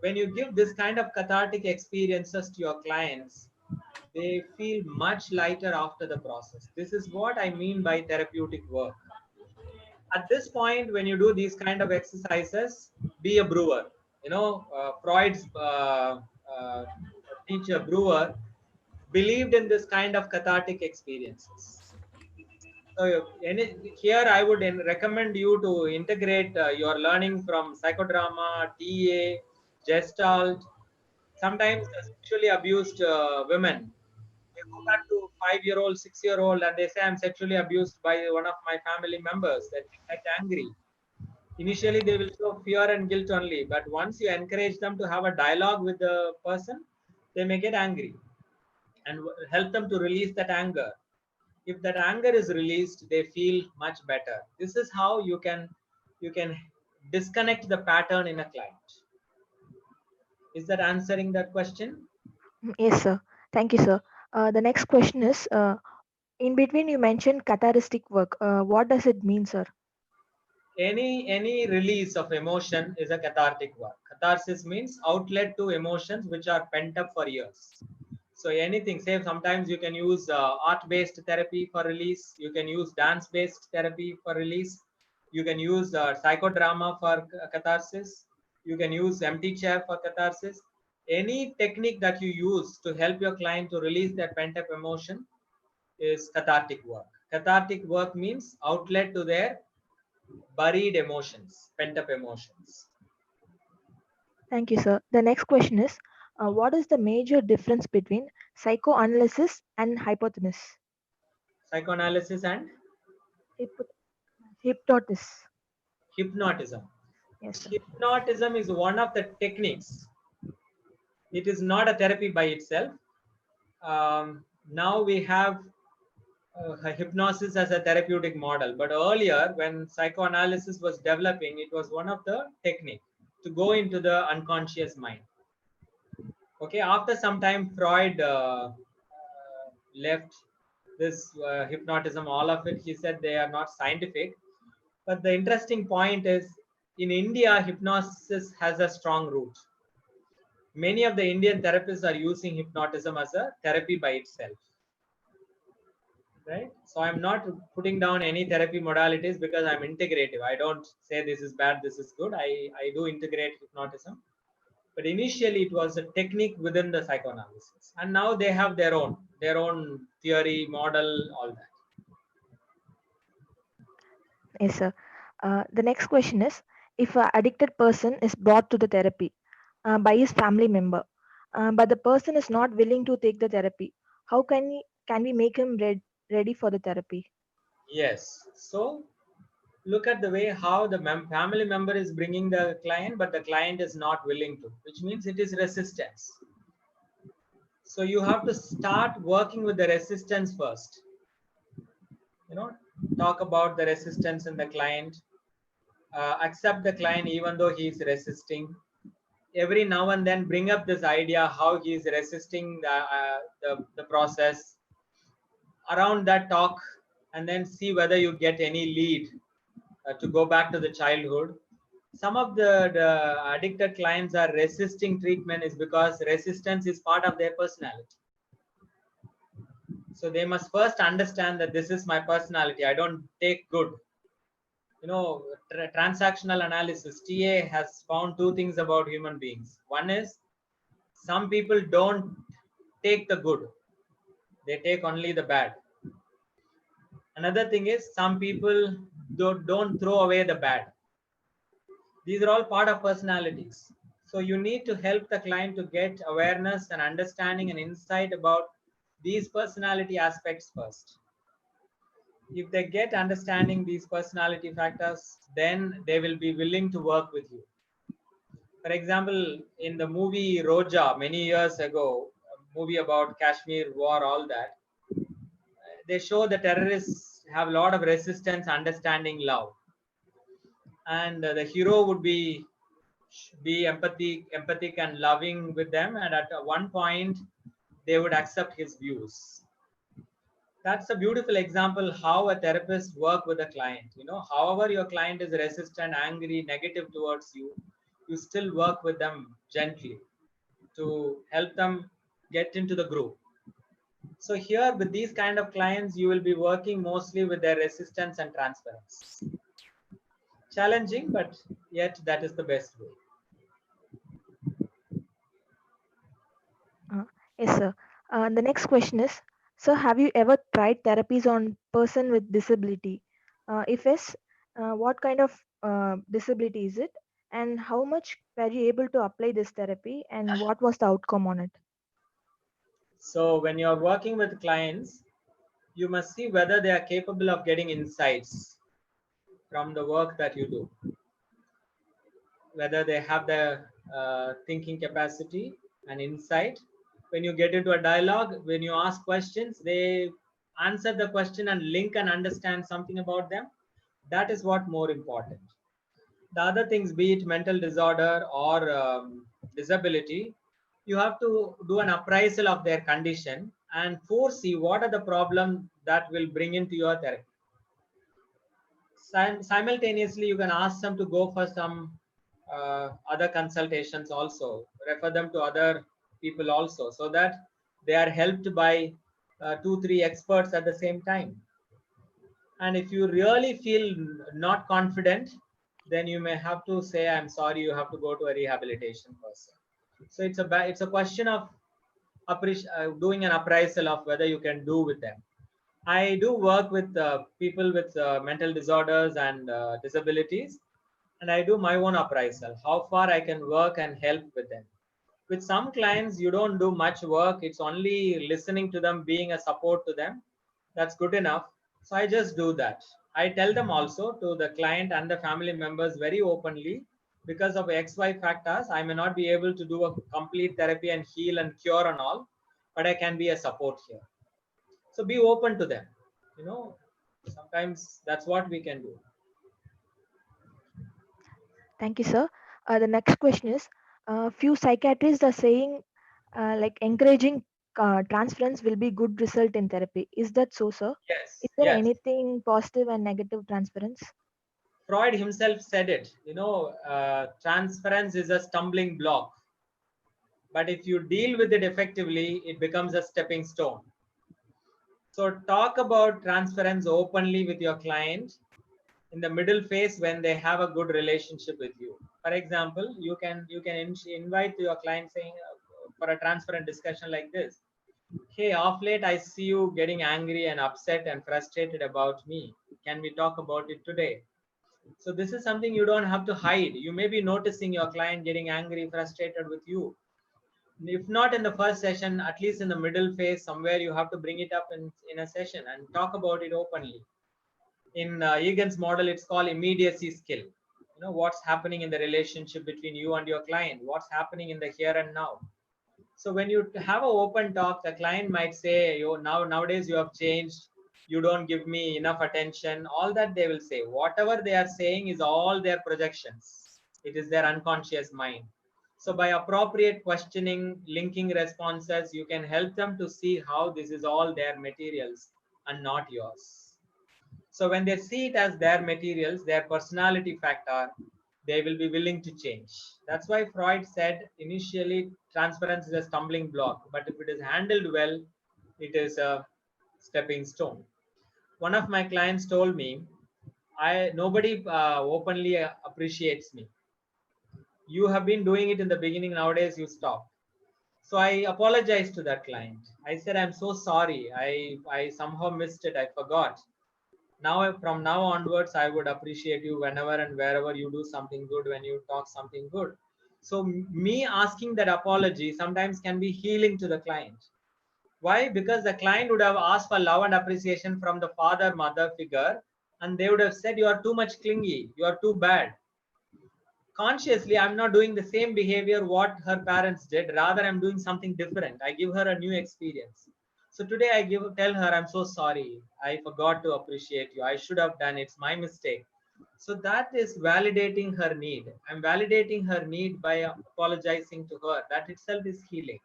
When you give this kind of cathartic experiences to your clients, they feel much lighter after the process. This is what I mean by therapeutic work. At this point, when you do these kind of exercises, be a brewer. Freud's teacher Brewer believed in this kind of cathartic experiences. So here I would recommend you to integrate your learning from psychodrama, TA, Gestalt. Sometimes sexually abused women, they go back to 5-year-old, 6-year-old, and they say, I'm sexually abused by one of my family members. They get angry. Initially, they will show fear and guilt only, but once you encourage them to have a dialogue with the person, they may get angry, and help them to release that anger. If that anger is released, they feel much better. This is how you can disconnect the pattern in a client. Is that answering that question? Yes, sir. Thank you, sir. The next question is, in between you mentioned cathartic work. What does it mean, sir? Any release of emotion is a cathartic work. Catharsis means outlet to emotions which are pent up for years. So anything, say sometimes you can use art-based therapy for release. You can use dance-based therapy for release. You can use psychodrama for catharsis. You can use empty chair for catharsis. Any technique that you use to help your client to release that pent-up emotion is cathartic work. Cathartic work means outlet to their buried emotions, pent-up emotions. Thank you, sir. The next question is, what is the major difference between psychoanalysis and hypothesis? Psychoanalysis and Hypnosis. hypnotism. Yes, sir. Hypnotism is one of the techniques. It is not a therapy by itself. Now we have hypnosis as a therapeutic model, but earlier when psychoanalysis was developing, it was one of the technique to go into the unconscious mind. Okay, after some time, Freud left this hypnotism, all of it. He said they are not scientific. But the interesting point is, in India, hypnosis has a strong root. Many of the Indian therapists are using hypnotism as a therapy by itself. Right? So I'm not putting down any therapy modalities because I'm integrative. I don't say this is bad, this is good. I do integrate hypnotism. But initially it was a technique within the psychoanalysis. And now they have their own theory, model, all that. Yes, sir. The next question is, if an addicted person is brought to the therapy by his family member, but the person is not willing to take the therapy, how can we make him ready for the therapy? Yes. So look at the way how the family member is bringing the client, but the client is not willing to, which means it is resistance. So you have to start working with the resistance first. Talk about the resistance in the client. Accept the client even though he is resisting. Every now and then bring up this idea how he is resisting the process. Around that talk, and then see whether you get any lead to go back to the childhood. Some of the addicted clients are resisting treatment is because resistance is part of their personality. So they must first understand that this is my personality. I don't take good. Transactional analysis, TA, has found two things about human beings. One is some people don't take the good, they take only the bad. Another thing is some people don't throw away the bad. These are all part of personalities. So you need to help the client to get awareness and understanding and insight about these personality aspects first. If they get understanding these personality factors, then they will be willing to work with you. For example, in the movie Roja many years ago, a movie about Kashmir war, all that, they show the terrorists have a lot of resistance, understanding, love, and the hero would be empathic and loving with them, and at one point they would accept his views. That's a beautiful example how a therapist work with a client. However your client is resistant, angry, negative towards you, you still work with them gently to help them get into the group. So here with these kind of clients, you will be working mostly with their resistance and transference. Challenging, but yet that is the best way. Yes, sir. The next question is, sir, have you ever tried therapies on person with disability? If yes, what kind of disability is it? And how much were you able to apply this therapy and what was the outcome on it? So when you're working with clients, you must see whether they are capable of getting insights from the work that you do, whether they have the thinking capacity and insight. When you get into a dialogue, when you ask questions, they answer the question and link and understand something about them. That is what more important. The other things, be it mental disorder or disability, you have to do an appraisal of their condition and foresee what are the problems that will bring into your therapy. Simultaneously, you can ask them to go for some other consultations also, refer them to other people also, so that they are helped by 2 3 experts at the same time. And if you really feel not confident, then you may have to say, I'm sorry, you have to go to a rehabilitation person. So it's a question of doing an appraisal of whether you can do with them. I do work with people with mental disorders and disabilities, and I do my own appraisal, how far I can work and help with them. With some clients, you don't do much work. It's only listening to them, being a support to them. That's good enough. So I just do that. I tell them also to the client and the family members very openly, because of XY factors, I may not be able to do a complete therapy and heal and cure and all, but I can be a support here. So be open to them. Sometimes that's what we can do. Thank you, sir. The next question is, few psychiatrists are saying like encouraging transference will be good result in therapy. Is that so, sir? Yes, Is there yes. anything positive and negative transference? Freud himself said it. Transference is a stumbling block, but if you deal with it effectively, it becomes a stepping stone. So talk about transference openly with your client in the middle phase when they have a good relationship with you. For example, you can invite your client saying for a transparent discussion like this. Hey, off late I see you getting angry and upset and frustrated about me. Can we talk about it today? So this is something you don't have to hide. You may be noticing your client getting angry, frustrated with you. If not in the first session, at least in the middle phase, somewhere you have to bring it up in a session and talk about it openly. In Egan's model, it's called immediacy skill. What's happening in the relationship between you and your client, what's happening in the here and now. So when you have an open talk, the client might say, nowadays you have changed, you don't give me enough attention. All that they will say. Whatever they are saying is all their projections. It is their unconscious mind. So by appropriate questioning, linking responses, you can help them to see how this is all their materials and not yours. So when they see it as their materials, their personality factor, they will be willing to change. That's why Freud said initially transference is a stumbling block, but if it is handled well, it is a stepping stone. One of my clients told me, Nobody openly appreciates me. You have been doing it in the beginning, nowadays you stop. So I apologized to that client. I said, I'm so sorry, I somehow missed it, I forgot. Now from now onwards, I would appreciate you whenever and wherever you do something good, when you talk something good. So me asking that apology sometimes can be healing to the client. Why? Because the client would have asked for love and appreciation from the father mother figure, and they would have said, you are too much clingy, you are too bad. Consciously, I'm not doing the same behavior what her parents did, rather I'm doing something different. I give her a new experience. So today I tell her, I'm so sorry, I forgot to appreciate you, I should have done, it's my mistake. So that is validating her need. I'm validating her need by apologizing to her. That itself is healing.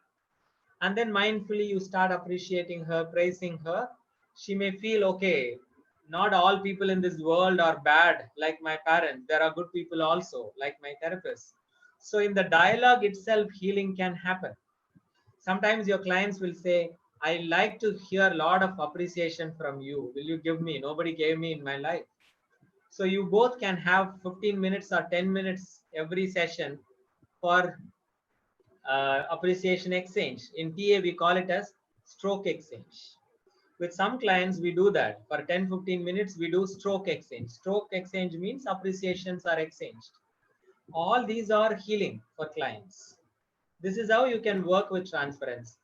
And then mindfully you start appreciating her, praising her. She may feel, okay, not all people in this world are bad like my parents, there are good people also like my therapist. So in the dialogue itself, healing can happen. Sometimes your clients will say, I like to hear a lot of appreciation from you, will you give me, nobody gave me in my life. So you both can have 15 minutes or 10 minutes every session for appreciation exchange. In TA, we call it as stroke exchange. With some clients, we do that. For 10-15 minutes, we do stroke exchange. Stroke exchange means appreciations are exchanged. All these are healing for clients. This is how you can work with transference.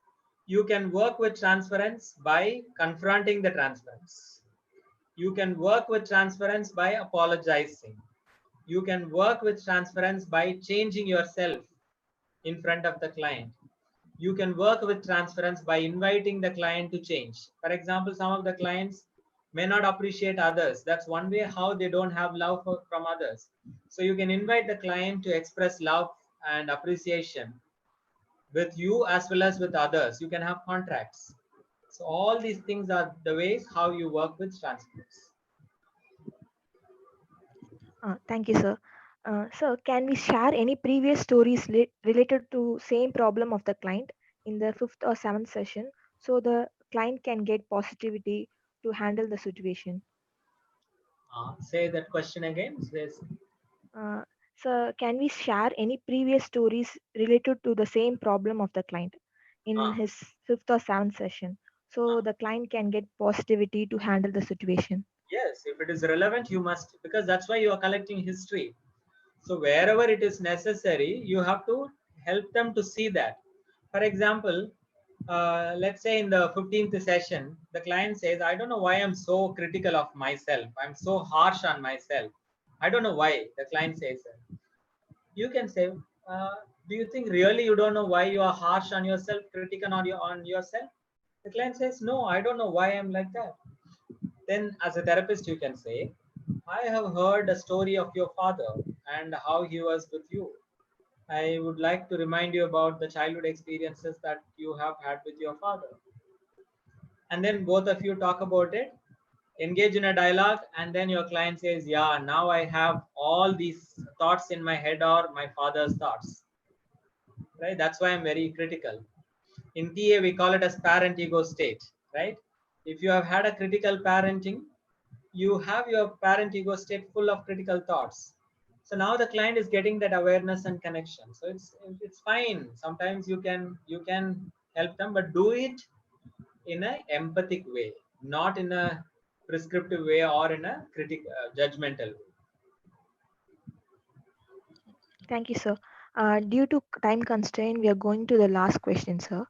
You can work with transference by confronting the transference. You can work with transference by apologizing. You can work with transference by changing yourself in front of the client. You can work with transference by inviting the client to change. For example, some of the clients may not appreciate others. That's one way how they don't have love from others. So you can invite the client to express love and appreciation with you as well as with others. You can have contracts. So all these things are the ways how you work with transference. Thank you, sir. Sir, can we share any previous stories related to same problem of the client in the fifth or seventh session, so the client can get positivity to handle the situation? Say that question again. Uh, Sir, can we share any previous stories related to the same problem of the client in Uh, his fifth or seventh session, so the client can get positivity to handle the situation? yes, if it is relevant, you must, because that's why you are collecting history. So wherever it is necessary, you have to help them to see that. For example, let's say in the 15th session, the client says, I don't know why I'm so critical of myself. I'm so harsh on myself. I don't know why. The client says that. You can say, do you think really you don't know why you are harsh on yourself, critical on yourself? The client says, no, I don't know why I'm like that. Then as a therapist, you can say, I have heard a story of your father and how he was with you. I would like to remind you about the childhood experiences that you have had with your father. And then both of you talk about it, engage in a dialogue, and then your client says, yeah, now I have all these thoughts in my head or my father's thoughts. Right? That's why I'm very critical. In TA, we call it as parent ego state, right? If you have had a critical parenting, you have your parent ego state full of critical thoughts. So now the client is getting that awareness and connection. So it's fine. Sometimes you can help them, but do it in an empathic way, not in a prescriptive way or in a judgmental way. Thank you, sir. Due to time constraint, we are going to the last question, sir.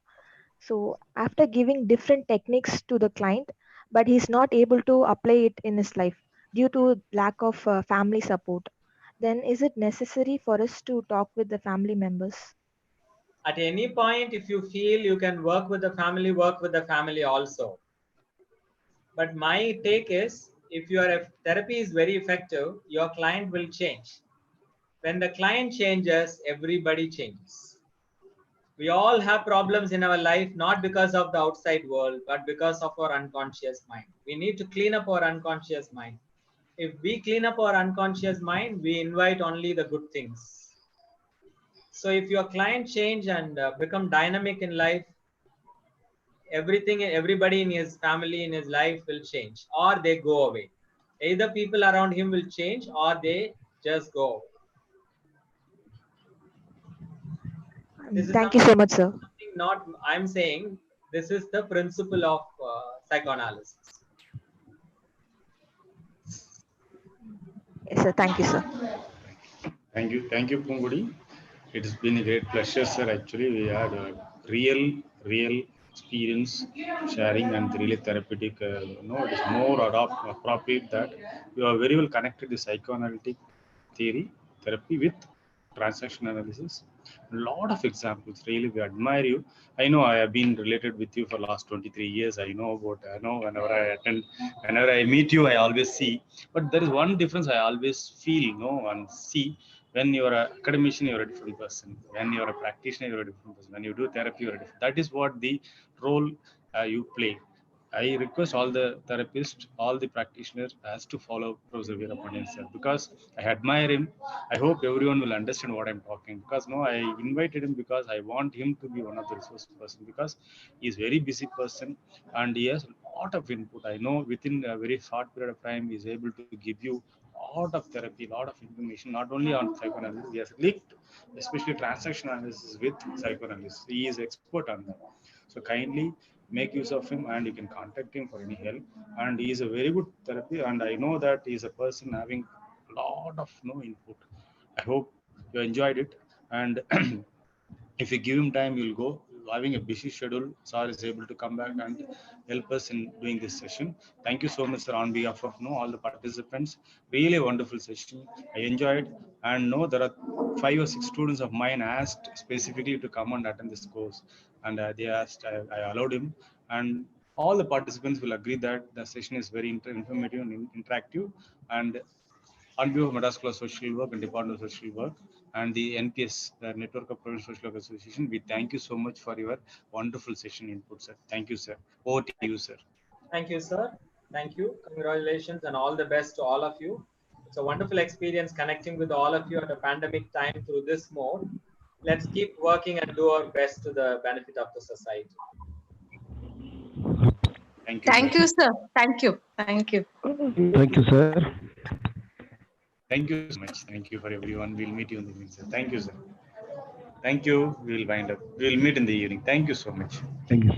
So, after giving different techniques to the client, but he's not able to apply it in his life due to lack of family support, then is it necessary for us to talk with the family members? At any point, if you feel you can work with the family, work with the family also. But my take is, if your therapy is very effective, your client will change. When the client changes, everybody changes. We all have problems in our life, not because of the outside world, but because of our unconscious mind. We need to clean up our unconscious mind. If we clean up our unconscious mind, we invite only the good things. So if your client change and become dynamic in life, everybody in his family, in his life will change, or they go away. Either people around him will change or they just go away. This is Thank you so much, sir. something not I'm saying. This is the principle of psychoanalysis. Yes, sir. Thank you, sir. Thank you, Pungudi. It has been a great pleasure, sir. Actually, we had a real experience sharing and really therapeutic. It is more appropriate that you are very well connected to psychoanalytic theory, therapy with transaction analysis. A lot of examples. Really, we admire you. I know I have been related with you for last 23 years. I know whenever I attend, whenever I meet you, I always see. But there is one difference I always feel, and see. When you are an academician, you are a different person. When you are a practitioner, you are a different person. When you do therapy, you are a different. That is what the role you play. I request all the therapists, all the practitioners has to follow Professor Veerapandiyan sir because I admire him. I hope everyone will understand what I'm talking because I invited him because I want him to be one of the resource person because he is very busy person and he has a lot of input. I know within a very short period of time he is able to give you a lot of therapy, a lot of information, not only on psychoanalysis. He has linked especially transaction analysis with psychoanalysis. He is expert on that. So kindly make use of him and you can contact him for any help. And he is a very good therapy and I know that he is a person having a lot of input. I hope you enjoyed it. And if you give him time, you'll go. Having a busy schedule, Sir is able to come back and help us in doing this session. Thank you so much, sir, on behalf of all the participants. Really a wonderful session. I enjoyed, and there are 5 or 6 students of mine asked specifically to come and attend this course, and they asked. I allowed him, and all the participants will agree that the session is very informative and interactive, and on behalf of Madras School of Social Work and Department of Social Work and the NPS, the Network of Professional Social Work Association, we thank you so much for your wonderful session input, sir. Thank you, sir. Over to you, sir. Thank you, sir. Thank you. Congratulations and all the best to all of you. It's a wonderful experience connecting with all of you at a pandemic time through this mode. Let's keep working and do our best to the benefit of the society. Thank you, Thank sir. you, sir. Thank you. Thank you. Thank you, sir. Thank you so much. Thank you for everyone. We'll meet you in the evening, sir. Thank you, sir. Thank you. We'll wind up. We'll meet in the evening. Thank you so much. Thank you.